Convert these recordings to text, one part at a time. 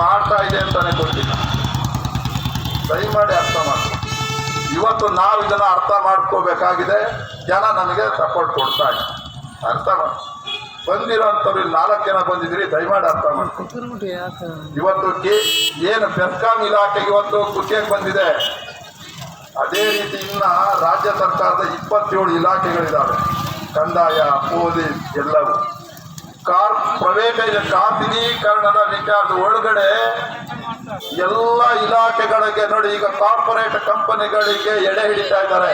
ಮಾಡ್ತಾ ಇದೆ ಅಂತಾನೆ ಗೊತ್ತಿಲ್ಲ. ದಯಮಾಡಿ ಅರ್ಥ ಮಾಡ್ಕೊ. ಇವತ್ತು ನಾವು ಇದನ್ನು ಅರ್ಥ ಮಾಡ್ಕೋಬೇಕಾಗಿದೆ. ಜನ ನಮಗೆ ಸಪೋರ್ಟ್ ಕೊಡ್ತಾ ಇದೆ. ಅರ್ಥ ಮಾಡಿ ಬಂದಿರೋಂಥವ್ರು 4 ಜನ ಬಂದಿದ್ದೀರಿ, ದಯಮಾಡಿ ಅರ್ಥ ಮಾಡ್ಕೊ. ಇವತ್ತು ಏನು ಬೆಸ್ಕಾಂ ಇಲಾಖೆಗೆ ಇವತ್ತು ಕೃಷಿಗೆ ಬಂದಿದೆ, ಅದೇ ರೀತಿ ಇನ್ನು ರಾಜ್ಯ ಸರ್ಕಾರದ 27 ಇಲಾಖೆಗಳಿದ್ದಾವೆ. ಕಂದಾಯ, ಪೊಲೀಸ್ ಎಲ್ಲವೂ. ಖಾಸಗೀಕರಣದ ವಿಚಾರದ ಒಳಗಡೆ ಎಲ್ಲ ಇಲಾಖೆಗಳಿಗೆ ನೋಡಿ, ಈಗ ಕಾರ್ಪೊರೇಟ್ ಕಂಪನಿಗಳಿಗೆ ಎಡೆ ಹಿಡಿತಾ ಇದ್ದಾರೆ.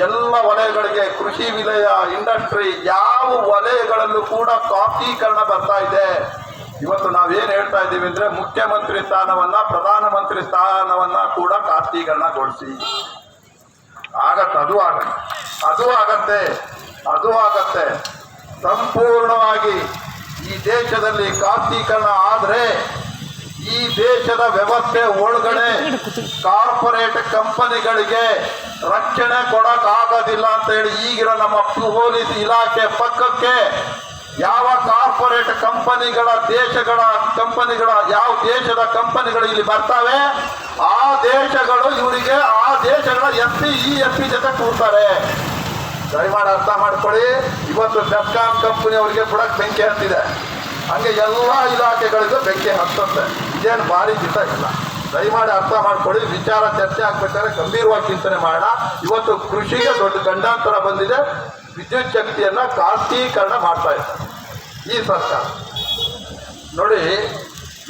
ಎಲ್ಲ ವಲಯಗಳಿಗೆ, ಕೃಷಿ ವಿಲಯ, ಇಂಡಸ್ಟ್ರಿ, ಯಾವ ವಲಯಗಳಲ್ಲೂ ಕೂಡ ಖಾಸಗೀಕರಣ ಬರ್ತಾ ಇದೆ. ಇವತ್ತು ನಾವೇನು ಹೇಳ್ತಾ ಇದ್ದೀವಿ ಅಂದರೆ, ಮುಖ್ಯಮಂತ್ರಿ ಸ್ಥಾನವನ್ನು, ಪ್ರಧಾನಮಂತ್ರಿ ಸ್ಥಾನವನ್ನು ಕೂಡ ಖಾಸಗೀಕರಣಗೊಳಿಸಿ. ಆಗತ್ತೆ, ಅದು ಆಗತ್ತೆ. ಸಂಪೂರ್ಣವಾಗಿ ಈ ದೇಶದಲ್ಲಿ ಖಾಸಗೀಕರಣ ಆದರೆ ಈ ದೇಶದ ವ್ಯವಸ್ಥೆ ಒಳಗಡೆ ಕಾರ್ಪೊರೇಟ್ ಕಂಪನಿಗಳಿಗೆ ರಕ್ಷಣೆ ಕೊಡೋಕ್ಕಾಗೋದಿಲ್ಲ ಅಂತೇಳಿ ಈಗಿರೋ ನಮ್ಮ ಪೊಲೀಸ್ ಇಲಾಖೆ ಪಕ್ಕಕ್ಕೆ ಯಾವ ಕಾರ್ಪೊರೇಟ್ ಕಂಪನಿಗಳ ಯಾವ ದೇಶದ ಕಂಪನಿಗಳು ಇಲ್ಲಿ ಬರ್ತಾವೆ, ಆ ದೇಶಗಳು ಇವರಿಗೆ ಆ ದೇಶಗಳ ಎಸ್ ಪಿ ಜೊತೆ ಕೂರ್ತಾರೆ. ದಯಮಾಡಿ ಅರ್ಥ ಮಾಡ್ಕೊಳ್ಳಿ. ಇವತ್ತು ಬೆಸ್ಕಾಂ ಕಂಪನಿ ಅವರಿಗೆ ಕೊಡಕ್ಕೆ ಬೆಂಕಿ ಹತ್ತಿದೆ, ಹಂಗೆ ಎಲ್ಲ ಇಲಾಖೆಗಳಿಗೂ ಬೆಂಕಿ ಹತ್ತುತ್ತೆ. ಇದೇನು ಭಾರಿ ದಿಟ ಇಲ್ಲ. ದಯಮಾಡಿ ಅರ್ಥ ಮಾಡ್ಕೊಳ್ಳಿ. ವಿಚಾರ ಚರ್ಚೆ ಆಗ್ಬೇಕಾದ್ರೆ ಗಂಭೀರವಾಗಿ ಚಿಂತನೆ ಮಾಡೋಣ. ಇವತ್ತು ಕೃಷಿಗೆ ದೊಡ್ಡ ಗಂಡಾಂತರ ಬಂದಿದೆ. ವಿದ್ಯುತ್ ಶಕ್ತಿಯನ್ನು ಖಾಸಗೀಕರಣ ಮಾಡ್ತಾ ಇದ್ದಾರೆ ಈ ಸರ್ಕಾರ. ನೋಡಿ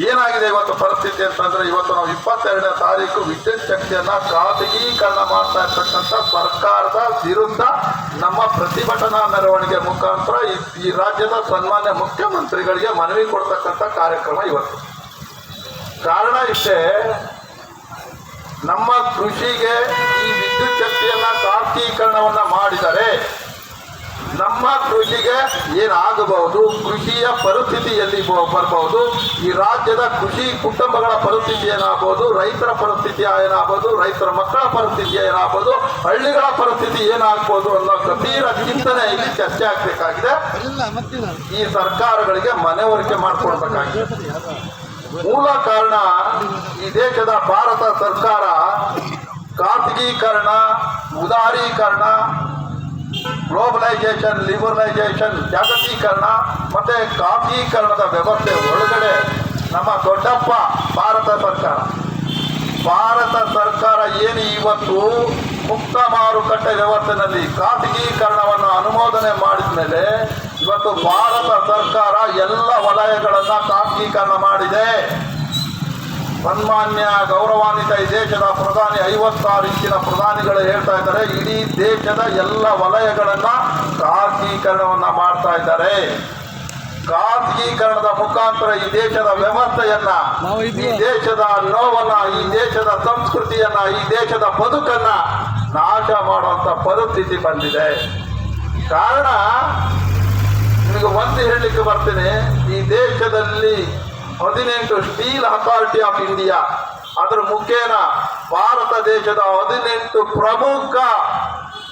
ಏನಾಗಿದೆ ಇವತ್ತು ಪರಿಸ್ಥಿತಿ ಅಂತಂದರೆ, ಇವತ್ತು ನಾವು 22ನೇ ತಾರೀಕು ವಿದ್ಯುತ್ ಶಕ್ತಿಯನ್ನು ಖಾಸಗೀಕರಣ ಮಾಡ್ತಾ ಇರ್ತಕ್ಕಂಥ ಸರ್ಕಾರದ ವಿರುದ್ಧ ನಮ್ಮ ಪ್ರತಿಭಟನಾ ಮೆರವಣಿಗೆ ಮುಖಾಂತರ ಈ ರಾಜ್ಯದ ಸನ್ಮಾನ್ಯ ಮುಖ್ಯಮಂತ್ರಿಗಳಿಗೆ ಮನವಿ ಕೊಡ್ತಕ್ಕಂಥ ಕಾರ್ಯಕ್ರಮ ಇವತ್ತು. ಕಾರಣ ಇಷ್ಟೇ, ನಮ್ಮ ಕೃಷಿಗೆ ಈ ವಿದ್ಯುತ್ ಶಕ್ತಿಯನ್ನು ಖಾಸಗೀಕರಣವನ್ನು ಮಾಡಿದರೆ ನಮ್ಮ ಕೃಷಿಗೆ ಏನಾಗಬಹುದು, ಕೃಷಿಯ ಪರಿಸ್ಥಿತಿ ಎಲ್ಲಿ ಬರಬಹುದು, ಈ ರಾಜ್ಯದ ಕೃಷಿ ಕುಟುಂಬಗಳ ಪರಿಸ್ಥಿತಿ ಏನಾಗಬಹುದು, ರೈತರ ಪರಿಸ್ಥಿತಿ ಏನಾಗಬಹುದು, ರೈತರ ಮಕ್ಕಳ ಪರಿಸ್ಥಿತಿ ಏನಾಗಬಹುದು, ಹಳ್ಳಿಗಳ ಪರಿಸ್ಥಿತಿ ಏನಾಗಬಹುದು ಅನ್ನೋ ಗಂಭೀರ ಚಿಂತನೆ ಇಲ್ಲಿ ಚರ್ಚೆ ಆಗಬೇಕಾಗಿದೆ. ಈ ಸರ್ಕಾರಗಳಿಗೆ ಮನವರಿಕೆ ಮಾಡಿಕೊಡ್ಬೇಕಾಗಿದೆ. ಮೂಲ ಕಾರಣ, ಈ ದೇಶದ ಭಾರತ ಸರ್ಕಾರ ಖಾಸಗೀಕರಣ, ಉದಾರೀಕರಣ, ಗ್ಲೋಬಲೈಸೇಷನ್, ಲಿಬರಲೈಸೇಷನ್, ಜಾಗತೀಕರಣ ಮತ್ತು ಖಾಸಗೀಕರಣದ ವ್ಯವಸ್ಥೆ ಒಳಗಡೆ ನಮ್ಮ ದೊಡ್ಡಪ್ಪ ಭಾರತ ಸರ್ಕಾರ ಏನು ಇವತ್ತು ಮುಕ್ತ ಮಾರುಕಟ್ಟೆ ವ್ಯವಸ್ಥೆಯಲ್ಲಿ ಖಾಸಗೀಕರಣವನ್ನು ಅನುಮೋದನೆ ಮಾಡಿದ ಮೇಲೆ ಇವತ್ತು ಭಾರತ ಸರ್ಕಾರ ಎಲ್ಲ ವಲಯಗಳನ್ನು ಖಾಸಗೀಕರಣ ಮಾಡಿದೆ. ಸನ್ಮಾನ್ಯ ಗೌರವಾನ್ವಿತ ಈ ದೇಶದ ಪ್ರಧಾನಿ 56 ಇಂಚಿನ ಪ್ರಧಾನಿಗಳು ಹೇಳ್ತಾ ಇದ್ದಾರೆ, ಇಡೀ ದೇಶದ ಎಲ್ಲ ವಲಯಗಳನ್ನು ಖಾಸಗೀಕರಣವನ್ನು ಮಾಡ್ತಾ ಇದ್ದಾರೆ. ಖಾಸಗೀಕರಣದ ಮುಖಾಂತರ ಈ ದೇಶದ ವ್ಯವಸ್ಥೆಯನ್ನ, ಈ ದೇಶದ ನೋವನ್ನ, ಈ ದೇಶದ ಸಂಸ್ಕೃತಿಯನ್ನ, ಈ ದೇಶದ ಬದುಕನ್ನ ನಾಶ ಮಾಡುವಂತ ಪರಿಸ್ಥಿತಿ ಬಂದಿದೆ. ಕಾರಣ ನಿಮಗೆ ಒಂದು ಹೇಳಲಿಕ್ಕೆ ಬರ್ತೀನಿ, ಈ ದೇಶದಲ್ಲಿ 18 ಸ್ಟೀಲ್ ಅಥಾರಿಟಿ ಆಫ್ ಇಂಡಿಯಾ, ಅದರ ಮುಖೇನ ಭಾರತ ದೇಶದ 18 ಪ್ರಮುಖ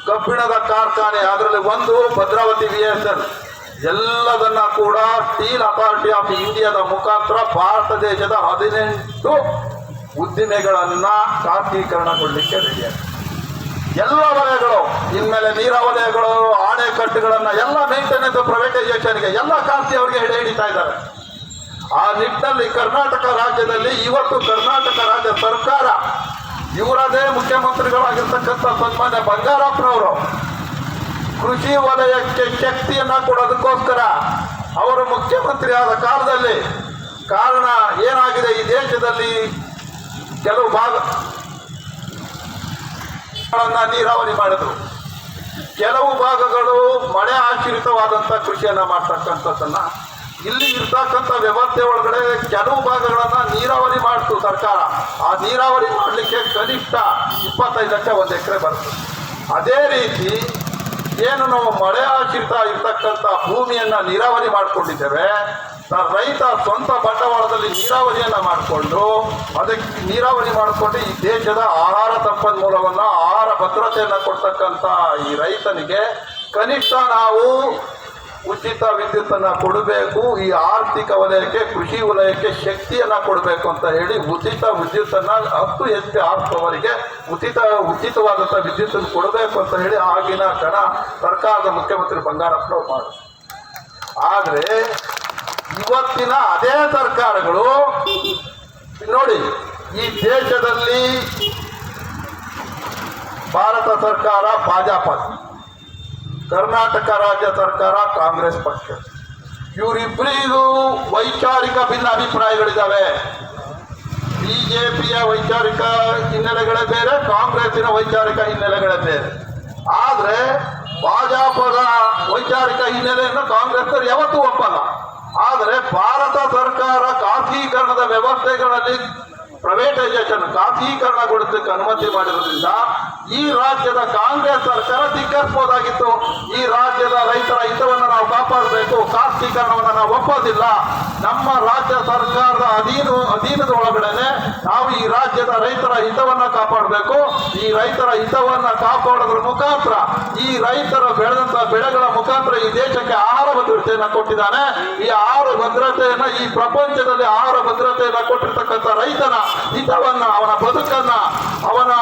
ಕಬ್ಬಿಣದ ಕಾರ್ಖಾನೆ, ಅದರಲ್ಲಿ ಒಂದು ಭದ್ರಾವತಿ VSL, ಎಲ್ಲದನ್ನ ಕೂಡ ಸ್ಟೀಲ್ ಅಥಾರಿಟಿ ಆಫ್ ಇಂಡಿಯಾದ ಮುಖಾಂತರ ಭಾರತ ದೇಶದ 18 ಉದ್ದಿಮೆಗಳನ್ನ ಖಾಸಗೀಕರಣಗೊಳ್ಳಲಿಕ್ಕೆ ರೆಡಿಯಾಗಿದೆ. ಎಲ್ಲ ವಲಯಗಳು, ಇನ್ಮೇಲೆ ನೀರಾವರಿಗಳು, ಅಣೆಕಟ್ಟುಗಳನ್ನ ಎಲ್ಲ ಮೇಂಟೆನೆನ್ಸ್ ಪ್ರೈವೇಟೈಸೇಷನ್ಗೆ ಎಲ್ಲ ಖಾಸಗಿ ಅವರಿಗೆ ಎಡೆ ಹಿಡಿತಾ ಇದ್ದಾರೆ. ಆ ನಿಟ್ಟಿನಲ್ಲಿ ಕರ್ನಾಟಕ ರಾಜ್ಯದಲ್ಲಿ ಇವತ್ತು ಕರ್ನಾಟಕ ರಾಜ್ಯ ಸರ್ಕಾರ, ಇವರದೇ ಮುಖ್ಯಮಂತ್ರಿಗಳಾಗಿರ್ತಕ್ಕಂಥ ಸನ್ಮಾನ್ಯ ಬಂಗಾರಪ್ಪನವರು ಕೃಷಿ ವಲಯಕ್ಕೆ ಶಕ್ತಿಯನ್ನ ಕೊಡೋದಕ್ಕೋಸ್ಕರ ಅವರು ಮುಖ್ಯಮಂತ್ರಿ ಆದ ಕಾಲದಲ್ಲಿ, ಕಾರಣ ಏನಾಗಿದೆ, ಈ ದೇಶದಲ್ಲಿ ಕೆಲವು ಭಾಗಗಳನ್ನ ನೀರಾವರಿ ಮಾಡಿದ್ರು, ಕೆಲವು ಭಾಗಗಳು ಮಳೆ ಆಶ್ರಿತವಾದಂಥ ಕೃಷಿಯನ್ನ ಮಾಡ್ತಕ್ಕಂಥದ್ದನ್ನ, ಇಲ್ಲಿ ಇರ್ತಕ್ಕಂಥ ವ್ಯವಸ್ಥೆ ಒಳಗಡೆ ಕೆಲವು ಭಾಗಗಳನ್ನ ನೀರಾವರಿ ಮಾಡ್ತು ಸರ್ಕಾರ. ಆ ನೀರಾವರಿ ಮಾಡಲಿಕ್ಕೆ ಕನಿಷ್ಠ 25 ಲಕ್ಷ ಒಂದು ಎಕರೆ ಬರ್ತದೆ. ಅದೇ ರೀತಿ ಏನು ನಾವು ಮಳೆ ಆಶ್ರಿತ ಇರ್ತಕ್ಕಂಥ ಭೂಮಿಯನ್ನ ನೀರಾವರಿ ಮಾಡಿಕೊಂಡಿದ್ದೇವೆ, ರೈತ ಸ್ವಂತ ಬಂಡವಾಳದಲ್ಲಿ ನೀರಾವರಿಯನ್ನ ಮಾಡಿಕೊಂಡು, ಅದಕ್ಕೆ ನೀರಾವರಿ ಮಾಡಿಕೊಂಡು ಈ ದೇಶದ ಆಹಾರ ಸಂಪನ್ಮೂಲವನ್ನು, ಆಹಾರ ಭದ್ರತೆಯನ್ನು ಕೊಡ್ತಕ್ಕಂಥ ಈ ರೈತನಿಗೆ ಕನಿಷ್ಠ ನಾವು ಉಚಿತ ವಿದ್ಯುತ್ತನ್ನ ಕೊಡಬೇಕು, ಈ ಆರ್ಥಿಕ ವಲಯಕ್ಕೆ, ಕೃಷಿ ವಲಯಕ್ಕೆ ಶಕ್ತಿಯನ್ನ ಕೊಡಬೇಕು ಅಂತ ಹೇಳಿ ಉಚಿತ ವಿದ್ಯುತ್ತನ್ನ 10 HP ಅವರಿಗೆ ಉಚಿತವಾದಂತಹ ವಿದ್ಯುತ್ತನ್ನು ಕೊಡಬೇಕು ಅಂತ ಹೇಳಿ ಆಗಿನ ಸರ್ಕಾರದ ಮುಖ್ಯಮಂತ್ರಿ ಬಂಗಾರಪ್ಪನವರು ಮಾಡಿದ್ರು. ಆದ್ರೆ ಇವತ್ತಿನ ಅದೇ ಸರ್ಕಾರಗಳು ನೋಡಿ, ಈ ದೇಶದಲ್ಲಿ ಭಾರತ ಸರ್ಕಾರ ಭಾಜಪ, ಕರ್ನಾಟಕ ರಾಜ್ಯ ಸರ್ಕಾರ ಕಾಂಗ್ರೆಸ್ ಪಕ್ಷ, ಇವರಿಬ್ಬರಿಗೂ ವೈಚಾರಿಕ ಭಿನ್ನ ಅಭಿಪ್ರಾಯಗಳಿದ್ದಾವೆ. ಬಿಜೆಪಿಯ ವೈಚಾರಿಕ ಹಿನ್ನೆಲೆಗಳೇ ಬೇರೆ, ಕಾಂಗ್ರೆಸ್ಸಿನ ವೈಚಾರಿಕ ಹಿನ್ನೆಲೆಗಳೇ ಬೇರೆ. ಆದ್ರೆ ಭಾಜಪದ ವೈಚಾರಿಕ ಹಿನ್ನೆಲೆಯನ್ನು ಕಾಂಗ್ರೆಸ್ನವರು ಯಾವತ್ತೂ ಒಪ್ಪಲ್ಲ. ಆದರೆ ಭಾರತ ಸರ್ಕಾರ ಖಾಸಗೀಕರಣದ ವ್ಯವಸ್ಥೆಗಳಲ್ಲಿ ಪ್ರೈವೇಟೈಸೇಷನ್, ಖಾಸಗೀಕರಣಗೊಳಿಸಲಿಕ್ಕೆ ಅನುಮತಿ ಮಾಡಿರೋದ್ರಿಂದ ಈ ರಾಜ್ಯದ ಕಾಂಗ್ರೆಸ್ ಸರ್ಕಾರ ಧಿಕ್ಕರಿಸಬಹುದಾಗಿತ್ತು. ಈ ರಾಜ್ಯದ ರೈತರ ಹಿತವನ್ನು ನಾವು ಕಾಪಾಡಬೇಕು, ಖಾಸಗೀಕರಣವನ್ನು ನಾವು ಒಪ್ಪೋದಿಲ್ಲ. ನಮ್ಮ ರಾಜ್ಯ ಸರ್ಕಾರದ ಅಧೀನದ ಒಳಗಡೆ ನಾವು ಈ ರಾಜ್ಯದ ರೈತರ ಹಿತವನ್ನು ಕಾಪಾಡಬೇಕು. ಈ ರೈತರ ಹಿತವನ್ನು ಕಾಪಾಡೋದ್ರ ಮುಖಾಂತರ, ಈ ರೈತರ ಬೆಳೆದಂತ ಬೆಳೆಗಳ ಮುಖಾಂತರ ಈ ದೇಶಕ್ಕೆ ಆಹಾರ ಭದ್ರತೆಯನ್ನು ಕೊಟ್ಟಿದ್ದಾನೆ. ಈ ಆಹಾರ ಭದ್ರತೆಯನ್ನ, ಈ ಪ್ರಪಂಚದಲ್ಲಿ ಆಹಾರ ಭದ್ರತೆಯನ್ನು ಕೊಟ್ಟಿರ್ತಕ್ಕಂಥ ರೈತನ ಹಿತವನ್ನ, ಅವನ ಬದುಕನ್ನ, ಅವನ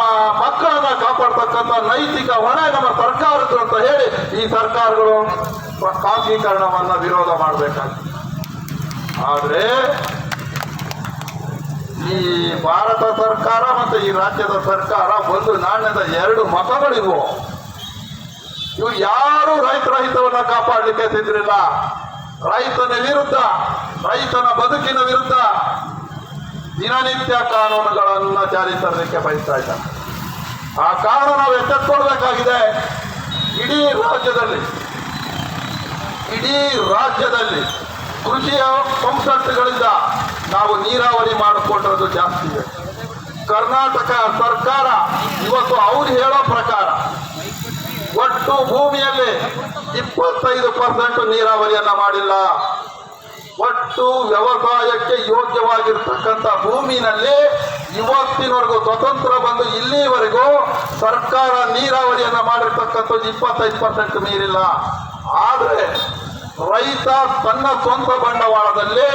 ಮಕ್ಕಳನ್ನ ಕಾಪಾಡ್ತಕ್ಕಂಥ ನೈತಿಕ ಹೊಣೆ ನಮ್ಮ ಸರ್ಕಾರದ್ದು ಅಂತ ಹೇಳಿ ಈ ಸರ್ಕಾರಗಳು ಖಾಸಗೀಕರಣವನ್ನ ವಿರೋಧ ಮಾಡಬೇಕಾಗಿದೆ. ಆದ್ರೆ ಈ ಭಾರತ ಸರ್ಕಾರ ಮತ್ತೆ ಈ ರಾಜ್ಯದ ಸರ್ಕಾರ ಒಂದು ನಾಣ್ಯದ 2 ಮುಖಗಳಿವು. ಇವು ಯಾರು ರೈತರ ಹಿತವನ್ನ ಕಾಪಾಡಲಿಕ್ಕೆ ಸಿದ್ರಿಲ್ಲ. ರೈತನ ವಿರುದ್ಧ, ರೈತನ ಬದುಕಿನ ವಿರುದ್ಧ ದಿನನಿತ್ಯ ಕಾನೂನುಗಳನ್ನು ಜಾರಿ ತರಲಿಕ್ಕೆ ಬಯಸ್ತಾ ಇದ್ದಾರೆ. ಆ ಕಾರಣ ನಾವು ಎಚ್ಚೆತ್ತುಕೊಳ್ಬೇಕಾಗಿದೆ. ಇಡೀ ರಾಜ್ಯದಲ್ಲಿ ಕೃಷಿಯ ಪಂಪ್ಸೆಟ್ಗಳಿಂದ ನಾವು ನೀರಾವರಿ ಮಾಡಿಕೊಂಡಿರೋದು ಜಾಸ್ತಿ ಇದೆ. ಕರ್ನಾಟಕ ಸರ್ಕಾರ ಇವತ್ತು ಅವ್ರು ಹೇಳೋ ಪ್ರಕಾರ ಒಟ್ಟು ಭೂಮಿಯಲ್ಲಿ 25% ನೀರಾವರಿಯನ್ನ ಮಾಡಿಲ್ಲ. ಒಟ್ಟು ವ್ಯವಸಾಯಕ್ಕೆ ಯೋಗ್ಯವಾಗಿರ್ತಕ್ಕಂಥ ಭೂಮಿನಲ್ಲಿ ಇವತ್ತಿನವರೆಗೂ ಸ್ವತಂತ್ರ ಬಂದು ಇಲ್ಲಿವರೆಗೂ ಸರ್ಕಾರ ನೀರಾವರಿಯನ್ನ ಮಾಡಿರ್ತಕ್ಕಂಥದ್ದು 25% ಮೀರಿಲ್ಲ. ಆದ್ರೆ ರೈತ ತನ್ನ ಸ್ವಂತ ಬಂಡವಾಳದಲ್ಲಿ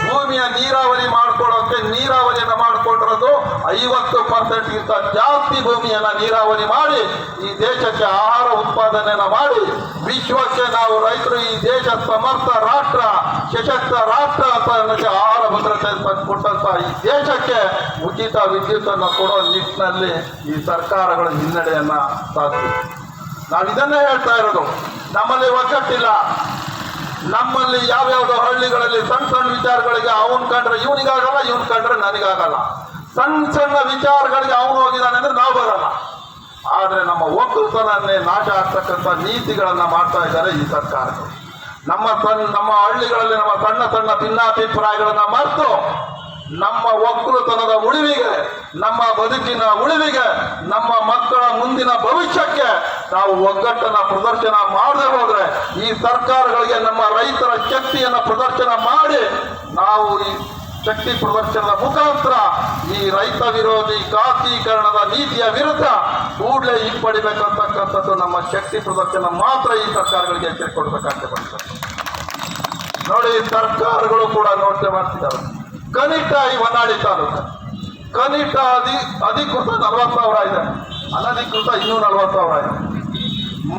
ಭೂಮಿಯ ನೀರಾವರಿ ಮಾಡ್ಕೊಳ್ಳೋಕೆ ನೀರಾವರಿಯನ್ನ ಮಾಡಿಕೊಂಡಿರೋದು 50% ಗಿಂತ ಜಾಸ್ತಿ ಭೂಮಿಯನ್ನ ನೀರಾವರಿ ಮಾಡಿ ಈ ದೇಶಕ್ಕೆ ಆಹಾರ ಉತ್ಪಾದನೆಯನ್ನ ಮಾಡಿ ವಿಶ್ವಕ್ಕೆ ನಾವು ರೈತರು ಈ ದೇಶ ಸಮರ್ಥ ರಾಷ್ಟ್ರ, ಸಶಕ್ತ ರಾಷ್ಟ್ರ ಅಂತ ಅನ್ನೋಕ್ಕೆ ಆಹಾರ ಭದ್ರತೆ ಕೊಟ್ಟಂತ ಈ ದೇಶಕ್ಕೆ ಉಚಿತ ವಿದ್ಯುತ್ತನ್ನು ಕೊಡೋ ನಿಟ್ಟಿನಲ್ಲಿ ಈ ಸರ್ಕಾರಗಳ ಹಿನ್ನಡೆಯನ್ನ ಸಾಧಿಸಿದೆ. ನಾವು ಇದನ್ನೇ ಹೇಳ್ತಾ ಇರೋದು. ನಮ್ಮಲ್ಲಿ ಒಗ್ಗಟ್ಟಿಲ್ಲ. ನಮ್ಮಲ್ಲಿ ಯಾವ್ಯಾವ್ದೋ ಹಳ್ಳಿಗಳಲ್ಲಿ ಸಣ್ಣ ಸಣ್ಣ ವಿಚಾರಗಳಿಗೆ ಅವನ್ ಕಂಡ್ರೆ ಇವನಿಗಾಗಲ್ಲ, ಇವನ್ ಕಂಡ್ರೆ ನನಗಾಗಲ್ಲ. ಸಣ್ಣ ವಿಚಾರಗಳಿಗೆ ಅವನು ಹೋಗಿದ್ದಾನೆ ಅಂದ್ರೆ ನಾವು ಬರಲ್ಲ. ಆದ್ರೆ ನಮ್ಮ ಒಕ್ಕಲುತನನ್ನೇ ನಾಶ ಆಗ್ತಕ್ಕಂಥ ನೀತಿಗಳನ್ನ ಮಾಡ್ತಾ ಇದ್ದಾರೆ ಈ ಸರ್ಕಾರಗಳು. ನಮ್ಮ ಹಳ್ಳಿಗಳಲ್ಲಿ ನಮ್ಮ ಸಣ್ಣ ಭಿನ್ನಾಭಿಪ್ರಾಯಗಳನ್ನ ಮರೆತು ನಮ್ಮ ಒಕ್ಕಲುತನದ ಉಳಿವಿಗೆ, ನಮ್ಮ ಬದುಕಿನ ಉಳಿವಿಗೆ, ನಮ್ಮ ಮಕ್ಕಳ ಮುಂದಿನ ಭವಿಷ್ಯಕ್ಕೆ ನಾವು ಒಗ್ಗಟ್ಟನ್ನ ಪ್ರದರ್ಶನ ಮಾಡದೆ ಹೋದ್ರೆ ಈ ಸರ್ಕಾರಗಳಿಗೆ ನಮ್ಮ ರೈತರ ಶಕ್ತಿಯನ್ನ ಪ್ರದರ್ಶನ ಮಾಡಿ ನಾವು ಈ ಶಕ್ತಿ ಪ್ರದರ್ಶನದ ಮುಖಾಂತರ ಈ ರೈತ ವಿರೋಧಿ ಖಾಸಗೀಕರಣದ ನೀತಿಯ ವಿರುದ್ಧ ಕೂಡಲೇ ಹಿಂಪಡಿಬೇಕಂತಕ್ಕಂಥದ್ದು ನಮ್ಮ ಶಕ್ತಿ ಪ್ರದರ್ಶನ ಮಾತ್ರ ಈ ಸರ್ಕಾರಗಳಿಗೆ ಎಚ್ಚರಿಕೆ ಕೊಡಬೇಕಾಗ್ತದೆ ಬರ್ತದೆ. ನೋಡಿ, ಸರ್ಕಾರಗಳು ಕೂಡ ನೋಡ್ತಾ ಮಾಡ್ತಿದ್ದಾರೆ. ಕನಿಷ್ಠ ಈ ಹೊನ್ನಾಳಿ ತಾಲೂಕು ಕನಿಷ್ಠ ಅಧಿಕೃತ 40,000 ಇದೆ, ಅನಧಿಕೃತ ಇನ್ನೂ 40,000 ಇದೆ.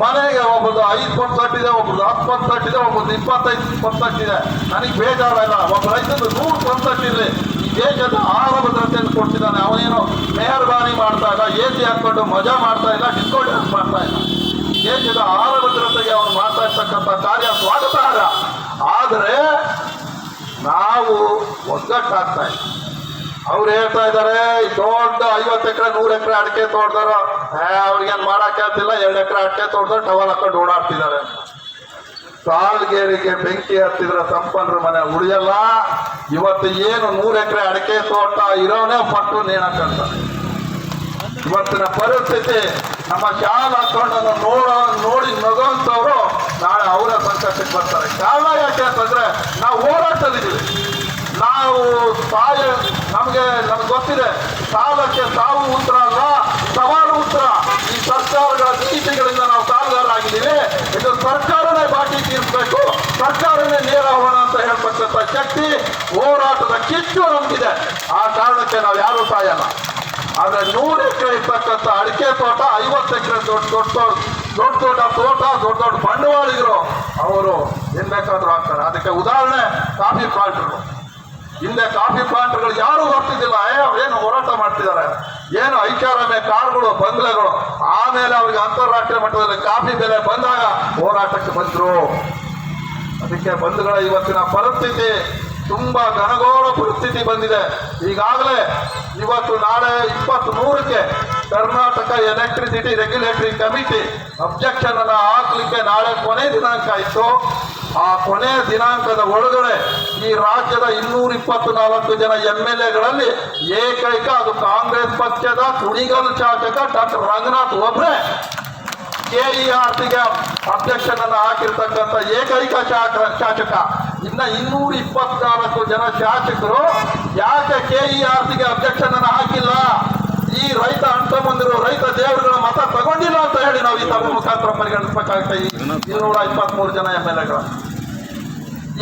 ಮನೆಗೆ ಒಬ್ಬರು 5% ಇದೆ, ಒಬ್ರು 10% ಇದೆ, ಒಬ್ಬರು 25% ಇದೆ. ನನಗೆ ಬೇಜಾರಿಲ್ಲ. ಒಬ್ಬ ರೈತರು 100% ಇರಲಿ. ಈ ದೇಶದ ಆಹಾರ ಭದ್ರತೆಯನ್ನು ಕೊಡ್ತಿದ್ದಾನೆ. ಅವನೇನು ಮೆಹರ್ಬಾನಿ ಮಾಡ್ತಾ ಇಲ್ಲ, AC ಹಾಕೊಂಡು ಮಜಾ ಮಾಡ್ತಾ ಇಲ್ಲ, ಡಿಸ್ಕೌಂಟ್ ಮಾಡ್ತಾ ಇಲ್ಲ. ದೇಶದ ಆಹಾರ ಭದ್ರತೆಗೆ ಅವನು ಮಾಡ್ತಾ ಇರ್ತಕ್ಕಂಥ ಕಾರ್ಯ ಸ್ವಾಗತಾರ್ಹ. ಆದರೆ ನಾವು ಒಗ್ಗಟ್ಟಾಗ್ತಾ ಇಲ್ಲ. ಅವ್ರು ಹೇಳ್ತಾ ಇದ್ದಾರೆ ದೊಡ್ಡ 50 ಎಕರೆ 100 ಎಕರೆ ಅಡಿಕೆ ತೋಟದವರು ಅವ್ರಿಗೇನು ಮಾಡಕ್ಕೆ ಆಗ್ತಿಲ್ಲ, 2 ಎಕರೆ ಅಡಿಕೆ ತೋಟದವ್ರು ಟವಲ್ ಹಾಕೊಂಡು ಓಡಾಡ್ತಿದ್ದಾರೆ. ಸಾಲ್ಗೇರಿಗೆ ಬೆಂಕಿ ಹತ್ತಿದ್ರೆ ಸಂಪನ್ನರ ಮನೆ ಉಳಿಯಲ್ಲ. ಇವತ್ತು ಏನು 100 ಎಕರೆ ಅಡಿಕೆ ತೋಟ ಇರೋನೇ ಪಟ್ಟು ನೇಣಕ್ಕಂತ ಇವತ್ತಿನ ಪರಿಸ್ಥಿತಿ. ನಮ್ಮ ಶಾಲ್ ಹಾಕೊಂಡನ್ನು ನೋಡಿ ನಗೋಂಥವ್ರು ನಾಳೆ ಅವರ ಸಂಕಷ್ಟಕ್ಕೆ ಬರ್ತಾರೆ. ಕಾರಣ ಯಾಕೆ ಅಂತಂದ್ರೆ ನಾವು ಹೋರಾಟದಿದ್ದೀವಿ. ನಾವು ನಮ್ಗೆ ಗೊತ್ತಿದೆ, ಸಾಲಕ್ಕೆ ಸಾವು ಉತ್ತರ ಅಲ್ಲ, ಸವಾಲು ಉತ್ತರ. ಈ ಸರ್ಕಾರಗಳ ನೀತಿಗಳಿಂದ ನಾವು ಸಾಲಗಾರರಾಗಿದ್ದೀವಿ. ಇದು ಸರ್ಕಾರನೇ ಬಾಕಿ ತೀರಿಸಬೇಕು. ಶಕ್ತಿ, ಹೋರಾಟದ ಕಿಚ್ಚು ನಮಗಿದೆ. ಆ ಕಾರಣಕ್ಕೆ ನಾವು ಯಾರೂ ಸಾಯಲ್ಲ. ಆದ್ರೆ 100 ಎಕರೆ ಇರ್ತಕ್ಕಂಥ ಅಡಿಕೆ ತೋಟ, 50 ಎಕರೆ ದೊಡ್ಡ ತೋಟ, ದೊಡ್ಡ ಬಂಡವಾಳಿಗರು ಅವರು ಏನ್ ಬೇಕಾದ್ರೂ ಆಗ್ತಾರೆ. ಅದಕ್ಕೆ ಉದಾಹರಣೆ ಕಾಫಿ ಪ್ಲಾಂಟ್ಗಳು. ಹಿಂದೆ ಕಾಫಿ ಪ್ಲಾಂಟ್ಗಳು ಯಾರು ಬರ್ತಿದ್ದಿಲ್ಲ. ಏನು ಹೋರಾಟ ಮಾಡ್ತಿದ್ದಾರೆ, ಏನು ಐಷಾರಾಮಿ ಕಾರ್ಗಳು, ಬಂಗ್ಲೆಗಳು. ಆಮೇಲೆ ಅವ್ರಿಗೆ ಅಂತಾರಾಷ್ಟ್ರೀಯ ಮಟ್ಟದಲ್ಲಿ ಕಾಫಿ ಬೆಲೆ ಬಂದಾಗ ಹೋರಾಟಕ್ಕೆ ಬಂದ್ರು. ಅದಕ್ಕೆ ಬಂಧುಗಳ ಇವತ್ತಿನ ಪರಿಸ್ಥಿತಿ ತುಂಬಾ ಘನಘೋರ ಪರಿಸ್ಥಿತಿ ಬಂದಿದೆ. ಈಗಾಗಲೇ ಇವತ್ತು ನಾಳೆ 23ಕ್ಕೆ Karnataka electricity regulatory committee objection ಅನ್ನ ಹಾಕ್ಲಿಕ್ಕೆ ನಾಳೆ ಕೊನೆ ದಿನಾಂಕ ಇತ್ತು. ಆ ಕೊನೆ ದಿನಾಂಕದ ಒಳಗಡೆ ಈ ರಾಜ್ಯದ 224 ಜನ MLAಗಳಲ್ಲಿ ಏಕೈಕ ಅದು ಕಾಂಗ್ರೆಸ್ ಪಕ್ಷದ ಕುಣಿಗಲ್ ಶಾಸಕ ಡಾಕ್ಟರ್ ರಂಗನಾಥ್ ಒಬ್ರೆ KERCಗೆ ಅಬ್ಜೆಕ್ಷನ್ ಅನ್ನು ಹಾಕಿರ್ತಕ್ಕಂಥ ಏಕೈಕ ಶಾಸಕ. ಇನ್ನ 224 ಜನ ಶಾಸಕರು ಯಾಕೆ KERCಗೆ ಅಬ್ಜೆಕ್ಷನ್ ಅನ್ನು ಹಾಕಿಲ್ಲ? ಈ ರೈತ ಅಂಟಮಂದಿರು, ರೈತ ದೇವರುಗಳ ಮತ ತಗೊಂಡಿಲ್ಲ ಅಂತ ಹೇಳಿ ನಾವು ಈ ಸಭೆ ಮುಖಾಂತರ ಪರಿಗಣಿಸಬೇಕಾಗ್ತದೆ. ಈ 223 ಜನ MLAಗಳು.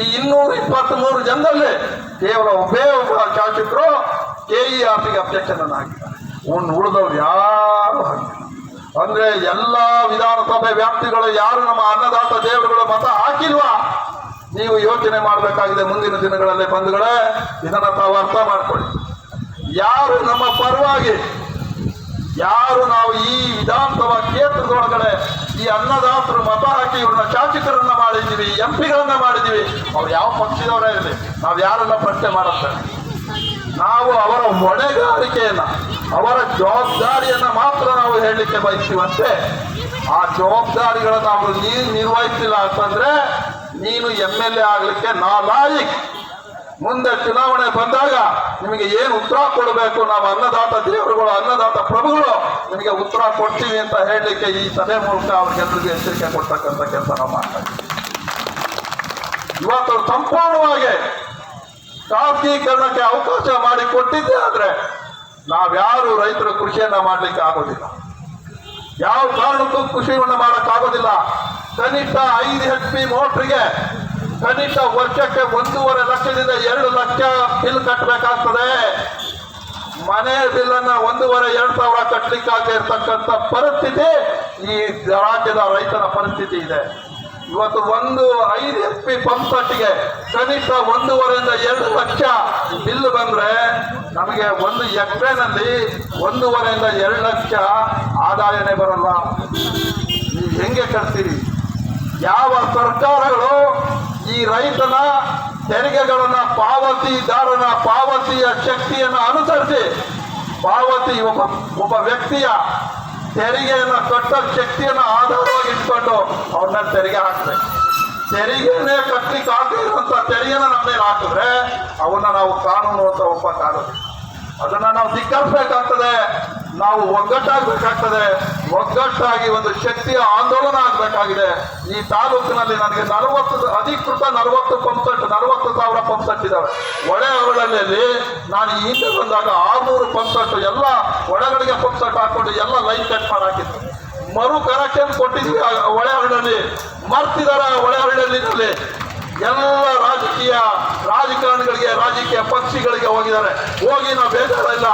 ಈ 223 ಜನದಲ್ಲಿ ಕೇವಲ ಒಬ್ಬ ಶಾಸಕರು KERCಗೆ ಅಬ್ಜೆಕ್ಷನ್ ಅನ್ನು ಹಾಕಿದ್ದಾರೆ. ಉಳಿದವ್ರು ಯಾರು ಹಾಕಿಲ್ಲ. ಅಂದ್ರೆ ಎಲ್ಲಾ ವಿಧಾನಸಭೆ ವ್ಯಾಪ್ತಿಗಳು ಯಾರು ನಮ್ಮ ಅನ್ನದಾತ ದೇವರುಗಳ ಮತ ಹಾಕಿಲ್ವಾ? ನೀವು ಯೋಚನೆ ಮಾಡಬೇಕಾಗಿದೆ ಮುಂದಿನ ದಿನಗಳಲ್ಲಿ. ಬಂಧುಗಳೇ, ಇದನ್ನ ತಾವು ಅರ್ಥ ಮಾಡ್ಕೊಳ್ಳಿ. ಯಾರು ನಮ್ಮ ಪರವಾಗಿ, ಯಾರು ನಾವು ಈ ವಿಧಾನಸಭಾ ಕ್ಷೇತ್ರದೊಳಗಡೆ ಈ ಅನ್ನದಾತರು ಮತ ಹಾಕಿ ಇವ್ರನ್ನ ಶಾಸಕರನ್ನ ಮಾಡಿದ್ದೀವಿ, MP ಗಳನ್ನ ಮಾಡಿದ್ದೀವಿ, ಅವ್ರು ಯಾವ ಪಕ್ಷದವರೇ ಇರಲಿ, ನಾವು ಯಾರನ್ನ ಪ್ರಶ್ನೆ ಮಾಡುತ್ತೇವೆ. ನಾವು ಅವರ ಹೊಣೆಗಾರಿಕೆಯನ್ನ, ಅವರ ಜವಾಬ್ದಾರಿಯನ್ನ ಮಾತ್ರ ನಾವು ಹೇಳಲಿಕ್ಕೆ ಬಯಸ್ತೀವಂತೆ. ಆ ಜವಾಬ್ದಾರಿಗಳನ್ನ ಅವರು ನಿರ್ವಹಿಸಿಲ್ಲ ಅಂತಂದ್ರೆ ನೀನು MLA ಆಗ್ಲಿಕ್ಕೆ ನಾಲಾಯಿಕ್. ಮುಂದೆ ಚುನಾವಣೆ ಬಂದಾಗ ನಿಮಗೆ ಏನು ಉತ್ತರ ಕೊಡಬೇಕು, ನಾವು ಅನ್ನದಾತ ದೇವರುಗಳು, ಅನ್ನದಾತ ಪ್ರಭುಗಳು ನಿಮಗೆ ಉತ್ತರ ಕೊಡ್ತೀವಿ ಅಂತ ಹೇಳಲಿಕ್ಕೆ ಈ ಸಭೆ ಮೂಲಕ ಅವ್ರಿಗೆಲ್ಲರಿಗೂ ಎಚ್ಚರಿಕೆ ಕೊಡ್ತಕ್ಕಂಥ ಕೆಲಸ ನಾವು ಮಾಡ್ತಾ ಇದ್ದೀವಿ. ಇವತ್ತು ಸಂಪೂರ್ಣವಾಗಿ ಖಾಸಗೀಕರಣಕ್ಕೆ ಅವಕಾಶ ಮಾಡಿ ಕೊಟ್ಟಿದ್ದೆ ಆದ್ರೆ ನಾವ್ಯಾರು ರೈತರು ಕೃಷಿಯನ್ನ ಮಾಡ್ಲಿಕ್ಕೆ ಆಗೋದಿಲ್ಲ. ಯಾವ ಕಾರಣಕ್ಕೂ ಕೃಷಿಯನ್ನ ಮಾಡಕ್ಕಾಗೋದಿಲ್ಲ. ಕನಿಷ್ಠ 5 HP ಮೋಟ್ರಿಗೆ ಕನಿಷ್ಠ ವರ್ಷಕ್ಕೆ 1.5 ಲಕ್ಷದಿಂದ 2 ಲಕ್ಷ ಬಿಲ್ ಕಟ್ಟಬೇಕಾಗ್ತದೆ. ಮನೆ ಬಿಲ್ ಅನ್ನ 1,500-2 ಸಾವಿರ ಕಟ್ಟಲಿಕ್ಕಾಗದೆ ಇರ್ತಕ್ಕಂಥ ಪರಿಸ್ಥಿತಿ ಈ ರಾಜ್ಯದ ರೈತರ ಪರಿಸ್ಥಿತಿ ಇದೆ. ಇವತ್ತು 5 HP ಪಂಪ್ ಸೆಟ್ಗೆ ಕನಿಷ್ಠ 1.5ರಿಂದ 2 ಲಕ್ಷ ಬಿಲ್ ಬಂದ್ರೆ ನಮಗೆ 1 ಎಕರೆನಲ್ಲಿ 1.5ರಿಂದ 2 ಲಕ್ಷ ಆದಾಯನೇ ಬರಲ್ಲ. ನೀವು ಹೆಂಗೆ ಕಟ್ತೀರಿ? ಯಾವ ಸರ್ಕಾರಗಳು ಈ ರೈತನ ತೆರಿಗೆಗಳನ್ನ ಪಾವತಿದಾರನ ಪಾವತಿಯ ಶಕ್ತಿಯನ್ನು ಅನುಸರಿಸಿ ಪಾವತಿ ಒಬ್ಬ ವ್ಯಕ್ತಿಯ ತೆರಿಗೆಯನ್ನು ಕಟ್ಟೋ ಶಕ್ತಿಯನ್ನು ಆಧಾರವಾಗಿ ಇಟ್ಕೊಂಡು ಅವ್ರ ಮೇಲೆ ತೆರಿಗೆ ಹಾಕ್ಬೇಕು. ತೆರಿಗೆನೇ ಕಟ್ಟಲಿಕ್ಕೆ ಆಗದೆ ಇರುವಂತ ತೆರಿಗೆನ ನಮ್ಮ ಮೇಲೆ ಹಾಕಿದ್ರೆ ಅವನ್ನ ನಾವು ಕಾನೂನು ಅಂತ ಒಪ್ಪಕ್ಕಾಗುತ್ತೆ. ಅದನ್ನ ನಾವು ಧಿಕ್ಕರಿಸಬೇಕಾಗ್ತದೆ. ನಾವು ಒಗ್ಗಟ್ಟಾಗಬೇಕಾಗ್ತದೆ. ಒಗ್ಗಟ್ಟಾಗಿ ಒಂದು ಶಕ್ತಿಯ ಆಂದೋಲನ ಆಗಬೇಕಾಗಿದೆ. ಈ ತಾಲೂಕಿನಲ್ಲಿ ನನಗೆ 40 ಅಧಿಕೃತ 40 ಪಂಪ್ ಸೆಟ್, 40,000 ಪಂಪ್ ಸೆಟ್ ಇದಾವೆ. ಒಳೆ ಅವಳಲ್ಲಿ ನಾನು ಈ ಹಿಂದೆ ಬಂದಾಗ 600 ಪಂಪ್ ಸೆಟ್ ಎಲ್ಲ ಒಳಗಡೆಗೆ ಪಂಪ್ ಸೆಟ್ ಹಾಕೊಂಡು ಎಲ್ಲ ಲೈನ್ ಕಟ್ ಮಾಡಾಕಿತ್ತು. ಮರು ಕನೆಕ್ಷನ್ ಕೊಟ್ಟಿದ್ವಿ ಒಳೆ ಹಳ್ಳಿ. ಮರ್ತಿದಾರ ಒಳೆ ಹಳ್ಳಿನಲ್ಲಿ ಎಲ್ಲ ರಾಜಕಾರಣಿಗಳಿಗೆ, ರಾಜಕೀಯ ಪಕ್ಷಿಗಳಿಗೆ ಹೋಗಿದ್ದಾರೆ. ಹೋಗಿ ನಾವು ಬೇಜಾರಿಲ್ಲ.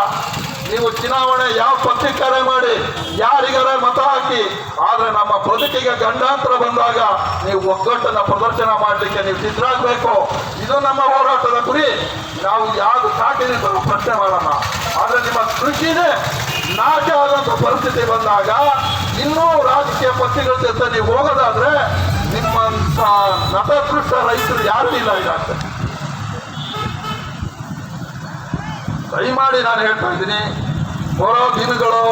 ನೀವು ಚುನಾವಣೆ ಯಾವ ಪಕ್ಷಕ್ಕೆ ಕರೆ ಮಾಡಿ, ಯಾರಿಗಾರ ಮತ ಹಾಕಿ, ಆದ್ರೆ ನಮ್ಮ ಬದುಕಿಗೆ ಗಂಡಾಂತರ ಬಂದಾಗ ನೀವು ಒಗ್ಗಟ್ಟನ್ನ ಪ್ರದರ್ಶನ ಮಾಡಲಿಕ್ಕೆ ನೀವು ಸಿದ್ಧರಾಗಬೇಕು. ಇದು ನಮ್ಮ ಹೋರಾಟದ ಗುರಿ. ನಾವು ಯಾವ್ದು ಸಾಕಿದ್ರೆ ಪ್ರಶ್ನೆ ಮಾಡೋಣ. ಆದ್ರೆ ನಿಮ್ಮ ಕೃಷಿನೇ ನಾಶ ಆದಂತ ಪರಿಸ್ಥಿತಿ ಬಂದಾಗ ಇನ್ನೂ ರಾಜಕೀಯ ಪಕ್ಷಗಳ ಜೊತೆ ನೀವು ಹೋಗೋದಾದ್ರೆ ನಿಮ್ಮಂತ ನತದೃಷ್ಟ ರೈತರು ಯಾರು ಇಲ್ಲ ಇದಾಗ್ತದೆ. ದಯಮಾಡಿ ನಾನು ಹೇಳ್ತಾ ಇದ್ದೀನಿ, ಬರೋ ದಿನಗಳು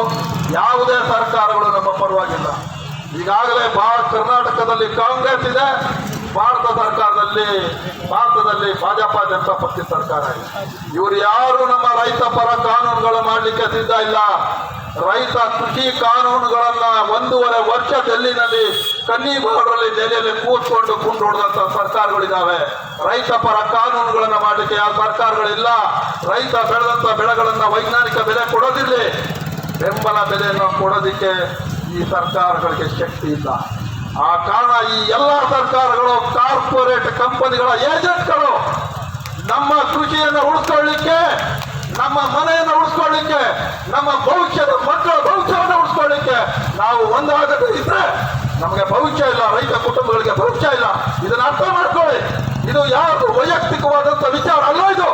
ಯಾವುದೇ ಸರ್ಕಾರಗಳು ನಮ್ಮ ಪರವಾಗಿಲ್ಲ. ಈಗಾಗಲೇ ಕರ್ನಾಟಕದಲ್ಲಿ ಕಾಂಗ್ರೆಸ್ ಇದೆ, ಭಾರತದಲ್ಲಿ ಭಾಜಪಾ ಜನತಾ ಪಕ್ಷ ಸರ್ಕಾರ ಇದೆ. ಇವರು ಯಾರು ನಮ್ಮ ರೈತ ಪರ ಕಾನೂನುಗಳು ಮಾಡಲಿಕ್ಕೆ ಸಿದ್ಧ ಇಲ್ಲ. ರೈತ ಕೃಷಿ ಕಾನೂನುಗಳನ್ನ 1.5 ವರ್ಷ ಡೆಲ್ಲಿನಲ್ಲಿ ಕನ್ನಿಗೋಡರಲ್ಲಿ ದೆಹಲಿಯಲ್ಲಿ ಕೂತ್ಕೊಂಡು ಕುಂಡು ಹೊಡೆದಂತ ಸರ್ಕಾರಗಳಿದ್ದಾವೆ. ರೈತ ಪರ ಕಾನೂನುಗಳನ್ನ ಮಾಡಲಿಕ್ಕೆ ಯಾವ ಸರ್ಕಾರಗಳಿಲ್ಲ. ರೈತ ಬೆಳೆದಂತ ಬೆಳೆಗಳನ್ನ ವೈಜ್ಞಾನಿಕ ಬೆಲೆ ಕೊಡೋದಿಲ್ಲ, ಬೆಂಬಲ ಬೆಲೆಯನ್ನು ಕೊಡೋದಿಕ್ಕೆ ಈ ಸರ್ಕಾರಗಳಿಗೆ ಶಕ್ತಿ ಇಲ್ಲ. ಆ ಕಾರಣ ಈ ಎಲ್ಲ ಸರ್ಕಾರಗಳು ಕಾರ್ಪೊರೇಟ್ ಕಂಪನಿಗಳ ಏಜೆಂಟ್ಗಳು ನಮ್ಮ ಕೃಷಿಯನ್ನು ಉಳಿಸ್ಕೊಳ್ಳಿಕ್ಕೆ, ನಮ್ಮ ಮನೆಯನ್ನು ಉಳಿಸ್ಕೊಳ್ಳಿಕ್ಕೆ, ನಮ್ಮ ಭವಿಷ್ಯದ ಮಕ್ಕಳ ಭವಿಷ್ಯವನ್ನು ಉಳಿಸ್ಕೊಳ್ಳಿಕ್ಕೆ ನಾವು ಒಂದಾಗದೇ ಇದ್ರೆ ನಮಗೆ ಭವಿಷ್ಯ ಇಲ್ಲ, ರೈತ ಕುಟುಂಬಗಳಿಗೆ ಭವಿಷ್ಯ ಇಲ್ಲ. ಇದನ್ನ ಅರ್ಥ ಮಾಡ್ಕೊಳ್ಳಿ. ಇದು ಯಾವುದು ವೈಯಕ್ತಿಕವಾದಂತ ವಿಚಾರ ಅಲ್ಲ, ಇದು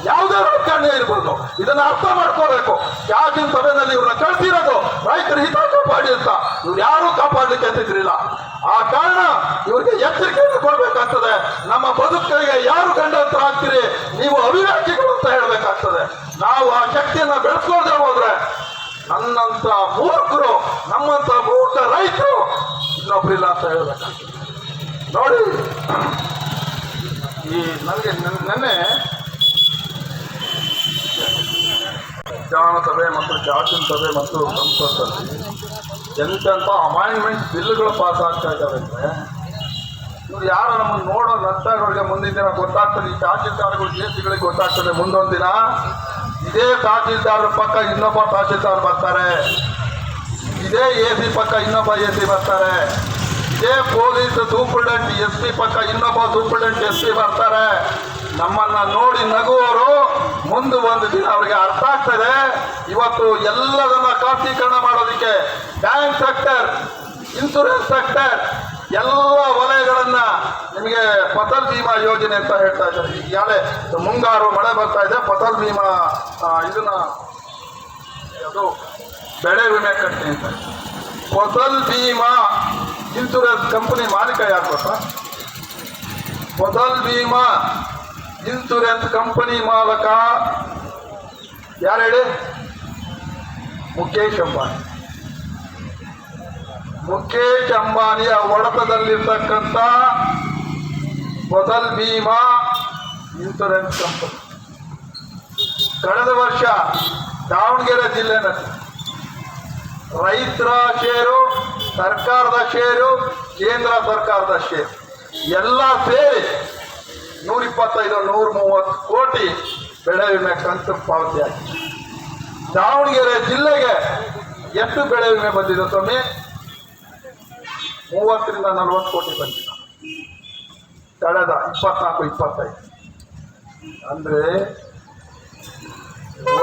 ಯಾವುದೇ ರಾಜಕಾರಣ ಇರ್ಬೋದು. ಇದನ್ನ ಅರ್ಥ ಮಾಡ್ಕೋಬೇಕು. ಯಾಕಿನ ಸಭೆಯಲ್ಲಿ ಇವ್ರನ್ನ ಕಳ್ತಿರೋದು ರೈತರ ಹಿತ ಕಾಪಾಡಿ ಅಂತ. ಇವ್ರು ಯಾರು ಕಾಪಾಡ್ಲಿಕ್ಕೆ ಅಂತಿದ್ರಿಲ್ಲ. ಆ ಕಾರಣ ಇವ್ರಿಗೆ ಎಚ್ಚರಿಕೆಯನ್ನು ಕೊಡ್ಬೇಕಾಗ್ತದೆ. ನಮ್ಮ ಬದುಕಿಗೆ ಯಾರು ಗಂಡಾಂತರ ಆಗ್ತೀರಿ, ನೀವು ಅವಿವೇಕಿಗಳು ಅಂತ ಹೇಳ್ಬೇಕಾಗ್ತದೆ. ನಾವು ಆ ಶಕ್ತಿಯನ್ನ ಬೆಳೆಸ್ಕೊಳ್ದೆ ಹೋದ್ರೆ ನನ್ನಂತ ಮೂರ್ಖರು, ನಮ್ಮಂತ ಮೂರ್ಖ ರೈತರು ಇನ್ನೊಬ್ರಿಲ್ಲ ಅಂತ ಹೇಳ್ಬೇಕಾಗ್ತದೆ. ನೋಡಿ, ಈ ನನಗೆ ನೆನ್ನೆ ವಿಧಾನಸಭೆ ಮತ್ತು ಶಾಸನ ಸಭೆ ಮತ್ತು ಸಂಸತ್ತಲ್ಲಿ ಎಂತೆಂಥ ಅಮಾಂಡ್ಮೆಂಟ್ ಬಿಲ್ಗಳು ಪಾಸ್ ಆಗ್ತಾ ಇದ್ದಾವೆ ಅಂದರೆ ಇವ್ರು ಯಾರು ನಮ್ಮನ್ನು ನೋಡೋ ನಷ್ಟಗಳಿಗೆ ಮುಂದಿನ ದಿನ ಗೊತ್ತಾಗ್ತದೆ. ಈ ತಹಸೀಲ್ದಾರ್ಗಳು ಜೇಸಿಗಳಿಗೆ ಗೊತ್ತಾಗ್ತದೆ. ಮುಂದೊಂದು ದಿನ ಇದೇ ತಹಸೀಲ್ದಾರ್ ಪಕ್ಕ ಇನ್ನೊಬ್ಬ ತಹಸೀಲ್ದಾರ್ ಬರ್ತಾರೆ, ಇದೇ ಎಸಿ ಪಕ್ಕ ಇನ್ನೊಬ್ಬ ಎಸಿ ಬರ್ತಾರೆ, ಇದೇ ಪೊಲೀಸ್ ಸೂಪರ್ಡೆಂಟ್ SP ಪಕ್ಕ ಇನ್ನೊಬ್ಬ ಸೂಪರ್ಡೆಂಟ್ SP ಬರ್ತಾರೆ. ನಮ್ಮನ್ನ ನೋಡಿ ನಗುವವರು ಮುಂದೆ ಒಂದು ದಿನ ಅವರಿಗೆ ಅರ್ಥ ಆಗ್ತದೆ. ಇವತ್ತು ಎಲ್ಲದನ್ನ ಖಾಸಗೀಕರಣ ಮಾಡೋದಕ್ಕೆ ಬ್ಯಾಂಕ್ ಸೆಕ್ಟರ್, ಇನ್ಶೂರೆನ್ಸ್ ಸೆಕ್ಟರ್, ಎಲ್ಲ ವಲಯಗಳನ್ನ ನಿಮಗೆ ಫಸಲ್ ಬಿಮಾ ಯೋಜನೆ ಅಂತ ಹೇಳ್ತಾ ಇದ್ದಾರೆ. ಈಗಾಗಲೇ ಮುಂಗಾರು ಮಳೆ ಬರ್ತಾ ಇದೆ, ಫಸಲ್ ಬಿಮಾ ಇದನ್ನ ಅದು ಬೆಳೆ ವಿಮೆ ಕಟ್ಟಿ ಅಂತ. ಫಸಲ್ ಬಿಮಾ ಇನ್ಶೂರೆನ್ಸ್ ಕಂಪನಿ ಮಾಲೀಕ ಯಾರು ಗೊತ್ತಾ? ಫಸಲ್ ಬಿಮಾ ಇನ್ಶೂರೆನ್ಸ್ ಕಂಪನಿ ಮಾಲಕ ಯಾರು ಹೇಳಿ? ಮುಖೇಶ್ ಅಂಬಾನಿ. ಮುಖೇಶ್ ಅಂಬಾನಿಯ ಒಡೆತದಲ್ಲಿರ್ತಕ್ಕಂಥ ಫಸಲ್ ಬಿಮಾ ಇನ್ಶೂರೆನ್ಸ್ ಕಂಪನಿ ಕಳೆದ ವರ್ಷ ದಾವಣಗೆರೆ ಜಿಲ್ಲೆನಲ್ಲಿ ರೈತರ ಷೇರು, ಸರ್ಕಾರದ ಷೇರು, ಕೇಂದ್ರ ಸರ್ಕಾರದ ಷೇರು ಎಲ್ಲ ಸೇರಿ 125-130 ಕೋಟಿ ಬೆಳೆ ವಿಮೆ ಕಂತು ಪಾವತಿ ಆಗಿದೆ. ದಾವಣಗೆರೆ ಜಿಲ್ಲೆಗೆ ಎಷ್ಟು ಬೆಳೆ ವಿಮೆ ಬಂದಿದೆ ಸ್ವಾಮಿ? 30-40 ಕೋಟಿ ಬಂದಿದೆ ಕಳೆದ 24-25. ಅಂದ್ರೆ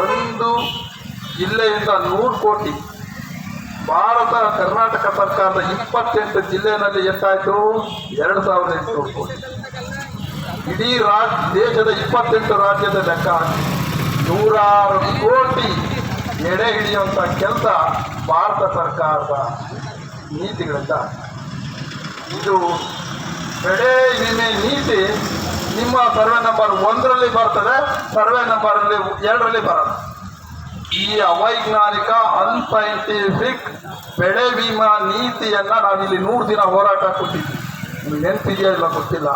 ಒಂದು ಜಿಲ್ಲೆಯಿಂದ 100 ಕೋಟಿ. ಭಾರತ ಕರ್ನಾಟಕ ಸರ್ಕಾರದ 28 ಜಿಲ್ಲೆಯಲ್ಲಿ ಎಷ್ಟಾಯ್ತು? 2800 ಕೋಟಿ. ಇಡೀ ದೇಶದ 28 ರಾಜ್ಯದ ಲೆಕ್ಕ ಹಾಕಿ 106 ಕೋಟಿ ಎಡೆ ಹಿಡಿಯುವಂತ ಕೆಲಸ ಭಾರತ ಸರ್ಕಾರದ ನೀತಿಗಳಿಂದ. ಇದು ಬೆಳೆ ವಿಮೆ ನೀತಿ ನಿಮ್ಮ ಸರ್ವೆ ನಂಬರ್ 1ರಲ್ಲಿ ಬರ್ತದೆ, ಸರ್ವೆ ನಂಬರ್ 2ರಲ್ಲಿ ಬರಲ್ಲ. ಈ ಅವೈಜ್ಞಾನಿಕ ಅನ್ಸೈಂಟಿಫಿಕ್ ಬೆಳೆ ವಿಮಾ ನೀತಿಯನ್ನ ನಾವಿಲ್ಲಿ 100 ದಿನ ಹೋರಾಟ ಕೊಟ್ಟಿದ್ವಿ. ನಿಮ್ಗೆ ನೆನಪಿದೆಯಾ ಇಲ್ಲ ಗೊತ್ತಿಲ್ಲ.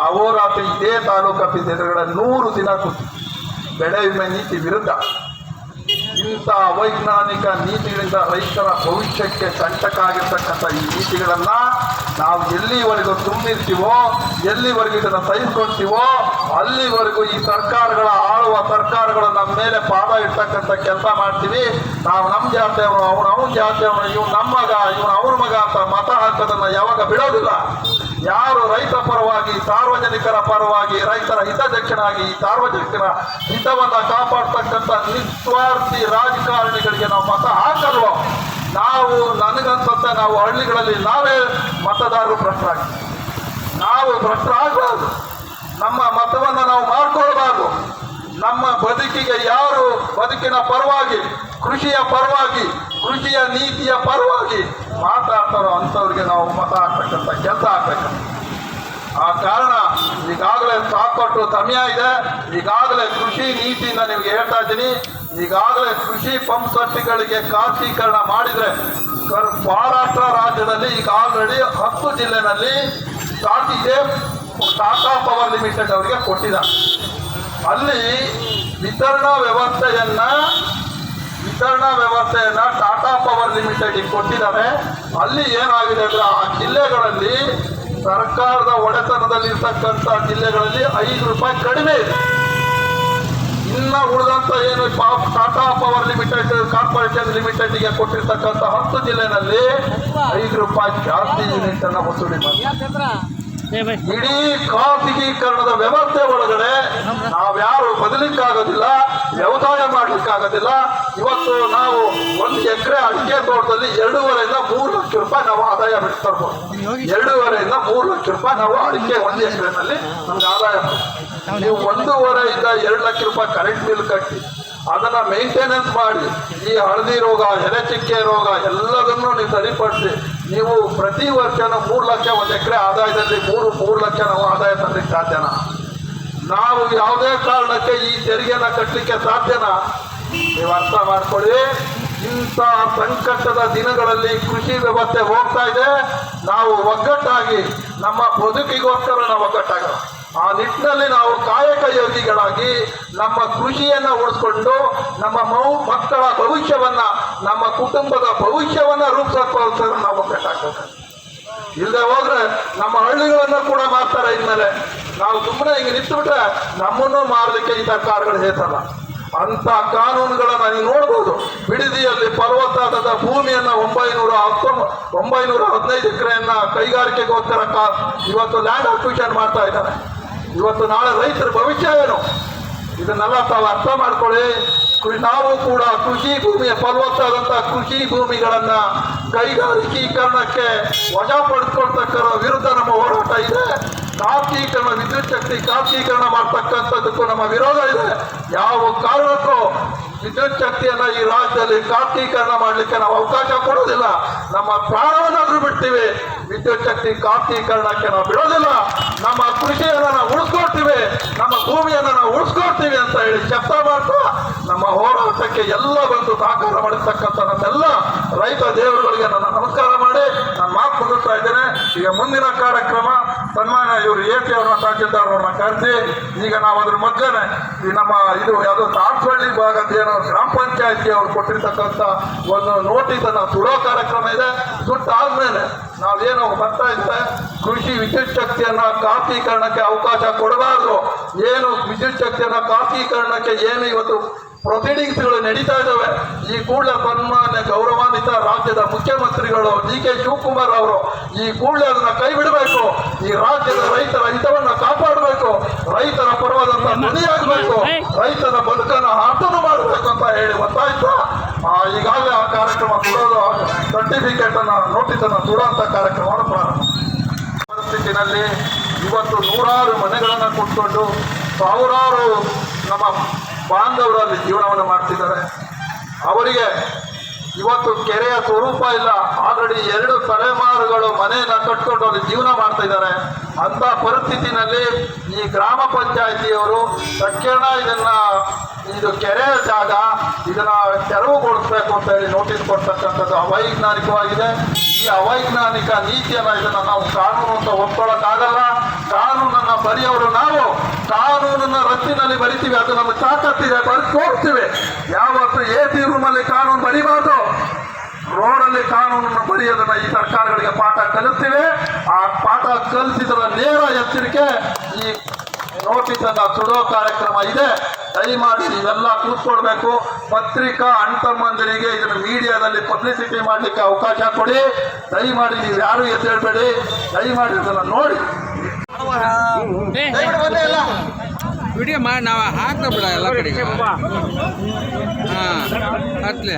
ಆ ಹೋರಾಟ ಇದೇ ತಾಲೂಕು ಆಫೀಸ್ ಎದುರುಗಡೆ 100 ದಿನ ಕೊಟ್ಟಿದ್ವಿ ಬೆಳೆ ವಿಮೆ ನೀತಿ ವಿರುದ್ಧ. ಇಂಥ ಅವೈಜ್ಞಾನಿಕ ನೀತಿಗಳಿಂದ ರೈತರ ಭವಿಷ್ಯಕ್ಕೆ ಕಂಟಕ ಆಗಿರ್ತಕ್ಕಂಥ ಈ ನೀತಿಗಳನ್ನ ನಾವು ಎಲ್ಲಿವರೆಗೂ ತುಂಬಿರ್ತೀವೋ, ಎಲ್ಲಿವರೆಗೂ ಇದನ್ನು ಸಹಿಸ್ಕೊಳ್ತೀವೋ ಅಲ್ಲಿವರೆಗೂ ಈ ಸರ್ಕಾರಗಳ ಆಳುವ ಸರ್ಕಾರಗಳು ನಮ್ಮ ಮೇಲೆ ಪಾದ ಇರ್ತಕ್ಕಂಥ ಕೆಲಸ ಮಾಡ್ತೀವಿ. ನಾವು ನಮ್ಮ ಜಾತಿಯವನು, ಅವನ ಜಾತಿಯವನು, ಇವನು ನಮ್ಮ ಮಗ, ಇವನು ಅವ್ರ ಮಗ ಅಂತ ಮತ ಹಾಕೋದನ್ನ ಯಾವಾಗ ಬಿಡೋದಿಲ್ಲ. ಯಾರು ರೈತ ಪರವಾಗಿ, ಸಾರ್ವಜನಿಕರ ಪರವಾಗಿ, ರೈತರ ಹಿತದಕ್ಷನಾಗಿ ಈ ಸಾರ್ವಜನಿಕರ ಹಿತವನ್ನ ಕಾಪಾಡ್ತಕ್ಕಂಥ ನಿಸ್ವಾರ್ಥಿ ರಾಜಕಾರಣಿಗಳಿಗೆ ನಾವು ಮತ ಹಾಕಲ್ವೋ, ನಾವು ನನಗನ್ಸುತ್ತೆ ನಾವು ಹಳ್ಳಿಗಳಲ್ಲಿ ನಾವೇ ಮತದಾರರು ಭ್ರಷ್ಟರಾಗ್ತೀವಿ. ನಾವು ಭ್ರಷ್ಟರಾಗಬಾರ್ದು. ನಮ್ಮ ಮತವನ್ನು ನಾವು ಮಾಡ್ಕೊಳ್ಬಾರ್ದು. ನಮ್ಮ ಬದುಕಿಗೆ ಯಾರು ಬದುಕಿನ ಪರವಾಗಿ, ಕೃಷಿಯ ಪರವಾಗಿ, ಕೃಷಿಯ ನೀತಿಯ ಪರವಾಗಿ ಮಾತಾಡ್ತಾರೋ ಅಂಥವ್ರಿಗೆ ನಾವು ಮತ ಹಾಕ್ತಕ್ಕಂಥ ಕೆಲಸ ಆಗ್ಬೇಕು. ಆ ಕಾರಣ ಈಗಾಗಲೇ ಸಾಕಷ್ಟು ಸಮಯ ಇದೆ. ಈಗಾಗಲೇ ಕೃಷಿ ನೀತಿಯಿಂದ ನಿಮಗೆ ಹೇಳ್ತಾ ಇದ್ದೀನಿ. ಈಗಾಗಲೇ ಕೃಷಿ ಪಂಪ್ ಸೆಟ್ಗಳಿಗೆ ಖಾಸಗೀಕರಣ ಮಾಡಿದರೆ ಮಹಾರಾಷ್ಟ್ರ ರಾಜ್ಯದಲ್ಲಿ ಈಗ ಆಲ್ರೆಡಿ 10 ಜಿಲ್ಲೆನಲ್ಲಿ ಇದೆ. ಟಾಟಾ ಪವರ್ ಲಿಮಿಟೆಡ್ ಅವರಿಗೆ ಕೊಟ್ಟಿದ್ದಾರೆ. ಅಲ್ಲಿ ವಿತರಣಾ ವ್ಯವಸ್ಥೆಯನ್ನ ಟಾಟಾ ಪವರ್ ಲಿಮಿಟೆಡ್ ಕೊಟ್ಟಿದ್ದಾರೆ. ಅಲ್ಲಿ ಏನಾಗಿದೆ ಅಂದ್ರೆ ಆ ಜಿಲ್ಲೆಗಳಲ್ಲಿ ಸರ್ಕಾರದ ಒಡೆತನದಲ್ಲಿರ್ತಕ್ಕಂಥ ಜಿಲ್ಲೆಗಳಲ್ಲಿ 5 ರೂಪಾಯಿ ಕಡಿಮೆ ಇದೆ. ಇನ್ನ ಉಳಿದಂತ ಏನು ಟಾಟಾ ಪವರ್ ಲಿಮಿಟೆಡ್ ಕಾರ್ಪೊರೇಷನ್ ಲಿಮಿಟೆಡ್ಗೆ ಕೊಟ್ಟಿರ್ತಕ್ಕಂಥ 10 ಜಿಲ್ಲೆನಲ್ಲಿ 5 ರೂಪಾಯಿ ಜಾಸ್ತಿ ಯೂನಿಟ್ ಅನ್ನ ವಸೂಲಿ ಮಾಡಿ. ಇಡೀ ಖಾಸಗೀಕರಣದ ವ್ಯವಸ್ಥೆ ಒಳಗಡೆ ನಾವ್ಯಾರು ಬದಲಿಕ್ಕಾಗೋದಿಲ್ಲ, ವ್ಯವಸಾಯ ಮಾಡ್ಲಿಕ್ಕಾಗೋದಿಲ್ಲ. ಇವತ್ತು ನಾವು 1 ಎಕರೆ ಅಡಿಕೆ ತೋಟದಲ್ಲಿ 2.5 ಇಂದ 3 ಲಕ್ಷ ರೂಪಾಯಿ ನಾವು ಆದಾಯ ತರ್ಬೋದು. 2.5 ಇಂದ 3 ಲಕ್ಷ ರೂಪಾಯಿ ನಾವು ಅಡಿಕೆ 1 ಎಕರೆನಲ್ಲಿ ನಮ್ಗೆ ಆದಾಯ ಮಾಡ್ತೀವಿ. ನೀವು 1.5 ಇಂದ 2 ಲಕ್ಷ ರೂಪಾಯಿ ಕರೆಂಟ್ ಬಿಲ್ ಕಟ್ಟಿ ಅದನ್ನ ಮೇಂಟೆನೆನ್ಸ್ ಮಾಡಿ ಈ ಹಳದಿ ರೋಗ, ಎಲೆಚುಕ್ಕೆ ರೋಗ ಎಲ್ಲದನ್ನು ನೀವು ಸರಿಪಡಿಸಿ ನೀವು ಪ್ರತಿ ವರ್ಷನೂ 3 ಲಕ್ಷ 1 ಎಕರೆ ಆದಾಯದಲ್ಲಿ 3 ಲಕ್ಷ ನಾವು ಆದಾಯ ತರಲಿಕ್ಕೆ ಸಾಧ್ಯನಾ? ನಾವು ಯಾವುದೇ ಕಾರಣಕ್ಕೆ ಈ ತೆರಿಗೆನ ಕಟ್ಟಲಿಕ್ಕೆ ಸಾಧ್ಯನಾ? ನೀವು ಅರ್ಥ ಮಾಡ್ಕೊಳ್ಳಿ. ಇಂಥ ಸಂಕಟದ ದಿನಗಳಲ್ಲಿ ಕೃಷಿ ವ್ಯವಸ್ಥೆ ಹೋಗ್ತಾ ಇದೆ. ನಾವು ಒಗ್ಗಟ್ಟಾಗಿ ನಮ್ಮ ಬದುಕಿಗೋಸ್ಕರ ನಾವು ಒಗ್ಗಟ್ಟಾಗಲ್ಲ. ಆ ನಿಟ್ಟಿನಲ್ಲಿ ನಾವು ಕಾಯಕ ಯೋಗಿಗಳಾಗಿ ನಮ್ಮ ಕೃಷಿಯನ್ನ ಉಳಿಸ್ಕೊಂಡು ನಮ್ಮ ಮಕ್ಕಳ ಭವಿಷ್ಯವನ್ನ, ನಮ್ಮ ಕುಟುಂಬದ ಭವಿಷ್ಯವನ್ನ ರೂಪಿಸೋಕ್ಕೋಸ್ಕರ ನಾವು ಒಗ್ಗಟ್ಟಾಗಬೇಕು. ಇಲ್ಲದೆ ಹೋದ್ರೆ ನಮ್ಮ ಹಳ್ಳಿಗಳನ್ನ ಕೂಡ ಮಾರ್ತಾರೆ. ಇನ್ಮೇಲೆ ನಾವು ಸುಮ್ಮನೆ ಹಿಂಗೆ ನಿಂತುಬಿಟ್ರೆ ನಮ್ಮನ್ನು ಮಾರಲಿಕ್ಕೆ ಈ ಸರ್ಕಾರಗಳು ಹೇಸಲ್ಲ. ಅಂತ ಕಾನೂನುಗಳನ್ನ ನೀವು ನೋಡ್ಬೋದು. ಬಿಡದಿಯಲ್ಲಿ ಫಲವತ್ತಾದ ಭೂಮಿಯನ್ನ 915 ಎಕರೆಯನ್ನ ಕೈಗಾರಿಕೆಗೋಸ್ಕರ ಇವತ್ತು ಲ್ಯಾಂಡ್ ಅಕ್ವಿಷನ್ ಮಾಡ್ತಾ ಇದ್ದಾರೆ. ಇವತ್ತು ನಾಳೆ ರೈತರ ಭವಿಷ್ಯ ಏನು? ಇದನ್ನೆಲ್ಲ ತಾವು ಅರ್ಥ ಮಾಡ್ಕೊಳ್ಳಿ. ನಾವು ಕೂಡ ಕೃಷಿ ಭೂಮಿಯ ಫಲವತ್ತಾದಂತಹ ಕೃಷಿ ಭೂಮಿಗಳನ್ನ ಕೈಗಾರಿಕೀಕರಣಕ್ಕೆ ವಶಪಡಿಸ್ಕೊಳ್ತಕ್ಕ ವಿರುದ್ಧ ನಮ್ಮ ಹೋರಾಟ ಇದೆ. ಖಾಸಗೀಕರಣ, ವಿದ್ಯುತ್ ಶಕ್ತಿ ಖಾಸಗೀಕರಣ ಮಾಡ್ತಕ್ಕಂಥದ್ದಕ್ಕೂ ನಮ್ಮ ವಿರೋಧ ಇದೆ. ಯಾವ ಕಾರಣಕ್ಕೂ ವಿದ್ಯುತ್ ಶಕ್ತಿಯನ್ನ ಈ ರಾಜ್ಯದಲ್ಲಿ ಖಾಸಗೀಕರಣ ಮಾಡಲಿಕ್ಕೆ ನಾವು ಅವಕಾಶ ಕೊಡೋದಿಲ್ಲ. ನಮ್ಮ ಪ್ರಾಣವನ್ನಾದ್ರೂ ಬಿಡ್ತೀವಿ, ವಿದ್ಯುತ್ ಶಕ್ತಿ ಖಾಸಗೀಕರಣಕ್ಕೆ ನಾವು ಬಿಡೋದಿಲ್ಲ. ನಮ್ಮ ಕೃಷಿಯನ್ನ ನಾವು ಉಳಿಸ್ಕೊಳ್ತೀವಿ, ನಮ್ಮ ಭೂಮಿಯನ್ನ ನಾವು ಉಳಿಸ್ಕೊಳ್ತೀವಿ ಅಂತ ಹೇಳಿ ಶಬ್ದ ಮಾಡ್ತಾ ನಮ್ಮ ಹೋರಾಟಕ್ಕೆ ಎಲ್ಲ ಬಂದು ಸಹಕಾರ ಮಾಡಿರ್ತಕ್ಕಂಥ ನಮ್ಮೆಲ್ಲ ರೈತ ದೇವರುಗಳಿಗೆ ನನ್ನ ನಮಸ್ಕಾರ ಮಾಡಿ ನಾನು ಮಾತು ಮುಗಿಸ್ತಾ ಇದ್ದೇನೆ. ಈಗ ಮುಂದಿನ ಕಾರ್ಯಕ್ರಮ ಸನ್ಮಾನ್ಯ ಇವರು AP ಅವ್ರನ್ನ ತಹಶೀಲ್ದಾರ್ ಅವ್ರನ್ನ ಕರೆಸಿ ಈಗ ನಾವು ಅದ್ರ ಮಧ್ಯೆ ಈ ನಮ್ಮ ಇದು ಯಾವುದೋ ತಾಡ್ಸಳ್ಳಿ ಭಾಗದ ಏನೋ ಗ್ರಾಮ ಪಂಚಾಯತಿ ಅವ್ರು ಕೊಟ್ಟಿರ್ತಕ್ಕಂಥ ಒಂದು ನೋಟಿಸ್ ಅನ್ನ ಸುಡೋ ಕಾರ್ಯಕ್ರಮ ಇದೆ. ಸುಟ್ಟಾದ್ಮೇಲೆ ನಾವೇನು ಬರ್ತಾ ಇದ್ರೆ ಕೃಷಿ ವಿದ್ಯುತ್ ಶಕ್ತಿಯನ್ನ ಖಾಸಗೀಕರಣಕ್ಕೆ ಅವಕಾಶ ಕೊಡಬಾರ್ದು. ಏನು ವಿದ್ಯುತ್ ಶಕ್ತಿಯನ್ನ ಖಾಸಗೀಕರಣಕ್ಕೆ ಏನು ಇವತ್ತು ಪ್ರೊಸೀಡಿಂಗ್ಸ್ಗಳು ನಡೀತಾ ಇದ್ದಾವೆ, ಈ ಕೂಡಲೇ ಸನ್ಮಾನ್ಯ ಗೌರವಾನ್ವಿತ ರಾಜ್ಯದ ಮುಖ್ಯಮಂತ್ರಿಗಳು DK ಶಿವಕುಮಾರ್ ಅವರು ಈ ಕೂಡಲೇ ಅದನ್ನ ಕೈ ಬಿಡಬೇಕು. ಈ ರಾಜ್ಯದ ರೈತರ ಹಿತವನ್ನ ಕಾಪಾಡಬೇಕು, ರೈತರ ಪರವಾದಂತ ಧ್ವನಿಯಾಗಬೇಕು, ರೈತರ ಬದುಕನ್ನ ಆಟನ ಮಾಡಬೇಕು ಅಂತ ಹೇಳಿ ಒತ್ತಾಯಿಸ್ತಾ ಈಗಾಗಲೇ ಆ ಕಾರ್ಯಕ್ರಮ ಸುಡೋದು, ಸರ್ಟಿಫಿಕೇಟ್ ಅನ್ನ ನೋಟಿಸ್ ಅನ್ನ ಸುಡುವಂತ ಕಾರ್ಯಕ್ರಮವನ್ನು ಪ್ರಾರಂಭ. ಪರಿಸ್ಥಿತಿನಲ್ಲಿ ಇವತ್ತು ನೂರಾರು ಮನೆಗಳನ್ನ ಕೊಟ್ಕೊಂಡು ಸಾವಿರಾರು ನಮ್ಮ ಬಾಂಧವರಲ್ಲಿ ಜೀವನವನ್ನು ಮಾಡ್ತಿದ್ದಾರೆ. ಅವರಿಗೆ ಇವತ್ತು ಕೆರೆಯ ಸ್ವರೂಪ ಇಲ್ಲ. ಆಲ್ರೆಡಿ 2 ತಲೆಮಾರುಗಳು ಮನೆಯನ್ನ ಕಟ್ಕೊಂಡು ಅಲ್ಲಿ ಜೀವನ ಮಾಡ್ತಾ ಇದ್ದಾರೆ. ಅಂತ ಪರಿಸ್ಥಿತಿನಲ್ಲಿ ಈ ಗ್ರಾಮ ಪಂಚಾಯತಿಯವರು ತಕ್ಷಣ ಇದು ಕೆರೆ ಜಾಗ ಇದನ್ನ ತೆರವುಗೊಳಿಸಬೇಕು ಅಂತ ಹೇಳಿ ನೋಟಿಸ್ ಕೊಡ್ತಕ್ಕಂಥದ್ದು ಅವೈಜ್ಞಾನಿಕವಾಗಿದೆ. ಈ ಅವೈಜ್ಞಾನಿಕ ನೀತಿಯನ್ನ ಇದನ್ನ ನಾವು ಕಾನೂನು ಅಂತ ಒಪ್ಕೊಳ್ಳೋಕ್ಕಾಗಲ್ಲ. ಕಾನೂನನ್ನ ಬರೆಯೋರು ನಾವು, ಕಾನೂನನ್ನ ರಟ್ಟಿನಲ್ಲಿ ಬರಿತೀವಿ, ಅದು ನಮ್ಮ ತಾಕತ್ತಿದೆ, ತೋರಿಸ್ತೀವಿ. ಯಾವತ್ತು AC ರೂಮಲ್ಲಿ ಕಾನೂನು ಬರಿಬಾರ್ದು, ರೋಡಲ್ಲಿ ಕಾನೂನನ್ನು ಬರೆಯೋದನ್ನ ಈ ಸರ್ಕಾರಗಳಿಗೆ ಪಾಠ ಕಲಿಸ್ತೀವಿ. ಆ ಪಾಠ ಕಲಿಸಿದ್ರ ನೇರ ಎಚ್ಚರಿಕೆ ಈ ನೋಟಿಸ್ ಅನ್ನ ಸುಡೋ ಕಾರ್ಯಕ್ರಮ ಇದೆ. ದಯಮಾಡಿ ನೀವೆಲ್ಲ ಕೂತ್ಕೊಳ್ಬೇಕು. ಪತ್ರಿಕಾ ಅಣ್ತಮ್ಮಂದಿರಿಗೆ ಇದನ್ನು ಮೀಡಿಯಾದಲ್ಲಿ ಪಬ್ಲಿಸಿಟಿ ಮಾಡಲಿಕ್ಕೆ ಅವಕಾಶ ಕೊಡಿ. ದಯಮಾಡಿ ನೀವು ಯಾರು ಎದ್ದೇಳಬೇಡಿ, ದಯಮಾಡಿ ಅದನ್ನು ನೋಡಿ ವಿಡಿಯೋ ಮಾಡಿ ನಾವು ಹಾಕ್ತಾ ಬಿಡ ಎಲ್ಲ ಕಡೆಗೆ. ಹತ್ಲೆ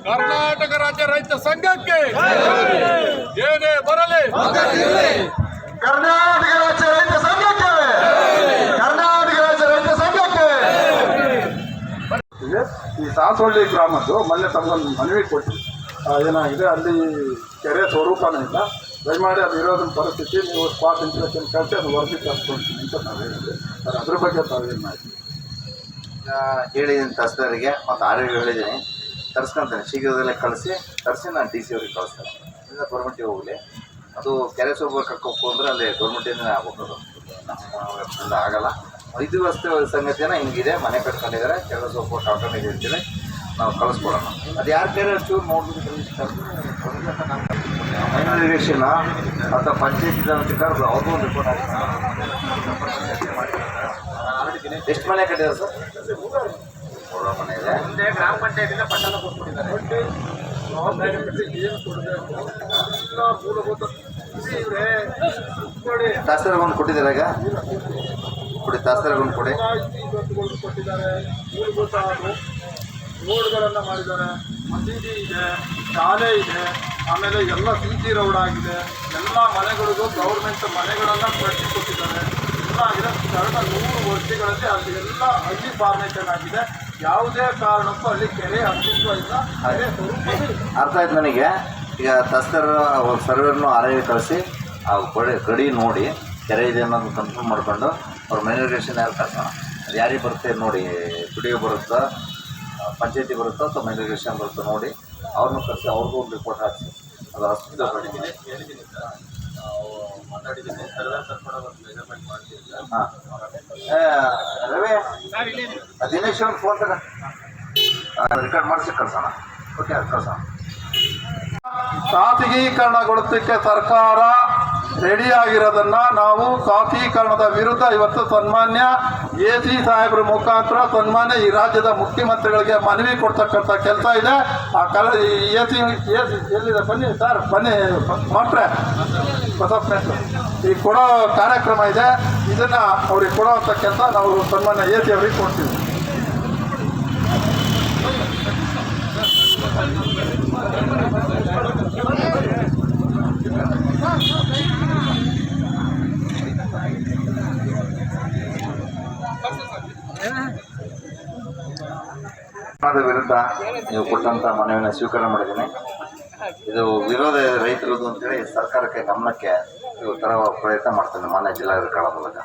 ಕರ್ನಾಟಕ ರಾಜ್ಯ ರೈತ ಸಂಘಕ್ಕೆ ಏನೇ ಬರಲಿ, ಕರ್ನಾಟಕ ರಾಜ್ಯ ರೈತ ಸಂಘಕ್ಕೆ, ಕರ್ನಾಟಕ ರಾಜ್ಯ ರೈತ ಸಂಘಕ್ಕೆ. ಈ ಸಾಸವಳ್ಳಿ ಗ್ರಾಮದ್ದು ಮೊನ್ನೆ ತಮಗೊಂದು ಮನವಿ ಕೊಟ್ಟು ಏನಾಗಿದೆ, ಅಲ್ಲಿ ಕೆರೆ ಸ್ವರೂಪನೇ ಇಲ್ಲ. ದಯಮಾಡಿ ಅದು ಇರೋದನ್ನ ಪರಿಸ್ಥಿತಿ ನೀವು ಸ್ಪಾಟ್ ಇನ್ಸ್ಪೆಕ್ಷನ್ ಕಳಿಸಿ ಅದು ವರದಿ ತರಿಸ್ಕೊಳ್ತೀನಿ ಅಂತ ನಾವು ಹೇಳಿದ್ವಿ. ಅದ್ರ ಬಗ್ಗೆ ತಾವೇನು ಮಾಡ್ತೀವಿ ಹೇಳಿದ್ದೀನಿ ತಹಸೀಲ್ದಾರಿಗೆ ಮತ್ತು ಆರ್‌ಗೆ ಹೇಳಿದ್ದೀನಿ, ತರಿಸ್ಕೊಂತಾನೆ ಶೀಘ್ರದಲ್ಲೇ ತರಿಸಿ ನಾನು DC ಅವ್ರಿಗೆ ಕಳಿಸ್ತೇನೆ. ಇಲ್ಲ ಗೌರ್ಮೆಂಟಿಗೆ ಹೋಗಲಿ, ಅದು ಕೆರೆ ಸೊಬ್ಬ ಕರ್ಕೋಬೇಕು ಅಂದರೆ ಅಲ್ಲಿ ಗೌರ್ಮೆಂಟಿಂದನೇ ಆಗ್ಬೇಕು, ನಮ್ಮ ಆಗಲ್ಲ. ಇದು ವ್ಯವಸ್ಥೆ ಸಂಗತಿನ ಹಿಂಗಿದೆ, ಮನೆ ಕಟ್ಕೊಂಡಿದ್ದಾರೆ, ಕೆರೆ ಸೊಬ್ಬ ಕಳ್ಕೊಂಡಿದೆ ಅಂತೇಳಿ ನಾವು ಕಳಿಸ್ಕೊಡೋಣ. ಅದು ಯಾರ ಕೆರೆ ಚೂರು ನೋಡ್ಬಿಟ್ಟು ಮೈನರ್ ಇರಿಗೇಷನ್ ಅಥವಾ ಪಂಚಾಯತ್ ಕರೆದು ಅವ್ರಿಗೂ ಒಂದು ರಿಪೋರ್ಟ್ ಹಾಕಿ. ಎಷ್ಟು ಮನೆ ಕಟ್ಟಿದ್ದಾರೆ ಸರ್? ಅವ್ರ ಮನೆ ಇದೆ. ಗ್ರಾಮ ಪಂಚಾಯತಿಂದ ಪಟ್ಟಣ ಕೊಟ್ಬಿಟ್ಟಿದ್ದಾರೆ. ಏನು ಕೊಡಬೇಕು ಎಲ್ಲ ಮೂಲಭೂತ ನೋಡಿ. ತಹಸೀಲ್ದಾರ್ಗೊಂದು ಕೊಟ್ಟಿದ್ದಾರೆ ಈಗ ಕೊಡಿ, ತಹಸೀಲ್ದಾರ್ಗೊಂದು ಕೊಡಿ. ಇವತ್ತುಗಳು ಕೊಟ್ಟಿದ್ದಾರೆ. ಮೂಲಭೂತ ರೋಡ್ಗಳನ್ನು ಮಾಡಿದ್ದಾರೆ, ಮಸೀದಿ ಇದೆ, ಶಾಲೆ ಇದೆ, ಆಮೇಲೆ ಎಲ್ಲ CC ರೋಡ್ ಆಗಿದೆ. ಎಲ್ಲ ಮನೆಗಳಿಗೂ ಗೌರ್ಮೆಂಟ್ ಮನೆಗಳನ್ನು ಕಟ್ಟಿಕೊಟ್ಟಿದ್ದಾರೆ. ಎಲ್ಲ ಆಗಿದೆ. ಕಳೆದ 100 ವರ್ಷಗಳಲ್ಲಿ ಅಲ್ಲಿ ಎಲ್ಲ ಹಳ್ಳಿ ಫಾರ್ಮೇಷನ್ ಆಗಿದೆ. ಯಾವುದೇ ಕಾರಣಕ್ಕೂ ಅಲ್ಲಿ ಕೆರೆ ಅಸ್ತಿತ್ವ ಇಲ್ಲ. ಕೆರೆ ಸ್ವರೂಪವೇ ಇಲ್ಲ. ಅರ್ಥ ಆಯ್ತು ನನಗೆ. ಈಗ ತಹಸೀಲ್ದಾರ್ ಒಂದು ಸರ್ವೇರ್ನು ಆರ್ಐ ಕಳಿಸಿ ಆ ಗಡಿ ನೋಡಿ ಕೆರೆ ಇದೆ ಅನ್ನೋದು ಕನ್ಫರ್ಮ್ ಮಾಡ್ಕೊಂಡು ಅವ್ರ ಮ್ಯಾನಿಫಿಕೇಷನ್ ಯಾರು ಕಳ್ಸೋಣ. ಅದು ಯಾರಿಗೆ ಬರುತ್ತೆ ನೋಡಿ, ಪಿಡಿಒ ಬರುತ್ತಾ, ಪಂಚಾಯತಿ ಬರುತ್ತಾ ಅಥವಾ ಮ್ಯಾನಿಫಿಕೇಷನ್ ಬರುತ್ತಾ ನೋಡಿ ಅವ್ರನ್ನೂ ಕಳಿಸಿ ಅವ್ರಿಗೂ ಒಂದು ರಿಪೋರ್ಟ್ ಹಾಕಿಸಿ. ಅದು ಅಷ್ಟು ಹೇಳಿದ್ದೀನಿ ಮಾತಾಡಿದ್ದೀನಿ. ಸರ್ವೆ ಸರ್ ಕೂಡ ಒಂದು ಮೆಜರ್ಮೆಂಟ್ ಮಾಡ್ತಿದ್ದಾರೆ. ಹಾಂ ರವಿ ದಿನೇಶ್ ಒಂದು ಫೋನ್ ತಗ ರೆಕಾರ್ಡ್ ಮಾಡಿಸಿ ಕಳ್ಸೋಣ. ಓಕೆ, ಅದು ಕಳ್ಸೋಣ. ಖಾಸಗೀಕರಣಗೊಳಿಸಲಿಕ್ಕೆ ಸರ್ಕಾರ ರೆಡಿಯಾಗಿರೋದನ್ನ ನಾವು ಖಾಸಗೀಕರಣದ ವಿರುದ್ಧ ಇವತ್ತು ಸನ್ಮಾನ್ಯ AC ಸಾಹೇಬ್ರ ಮುಖಾಂತರ ಸನ್ಮಾನ್ಯ ಈ ರಾಜ್ಯದ ಮುಖ್ಯಮಂತ್ರಿಗಳಿಗೆ ಮನವಿ ಕೊಡ್ತಕ್ಕಂಥ ಕೆಲಸ ಇದೆ. ಆ AC ಎಲ್ಲಿದೆ ಬನ್ನಿ ಸರ್, ಬನ್ನಿ ಮಾಟ್ರೆ ಬಸಪ್ಪನೇಶ್ವರ ಈ ಕೊಡೋ ಕಾರ್ಯಕ್ರಮ ಇದೆ. ಇದನ್ನ ಅವ್ರಿಗೆ ಕೊಡುವಂಥ ಕೆಲಸ ನಾವು ಸನ್ಮಾನ್ಯ AC ಅವ್ರಿಗೆ ಕೊಡ್ತೀವಿ. ವಿರುದ್ಧ ನೀವು ಕೊಟ್ಟಂತ ಮನವಿಯನ್ನು ಸ್ವೀಕಾರ ಮಾಡಿದ್ದೀನಿ. ಇದು ವಿರೋಧ ರೈತರದ್ದು ಅಂತೇಳಿ ಸರ್ಕಾರಕ್ಕೆ ಗಮನಕ್ಕೆ ತರ ಪ್ರಯತ್ನ ಮಾಡ್ತೇನೆ ಮಾನ್ಯ ಜಿಲ್ಲಾಧಿಕಾರಿ ಮೂಲಕ.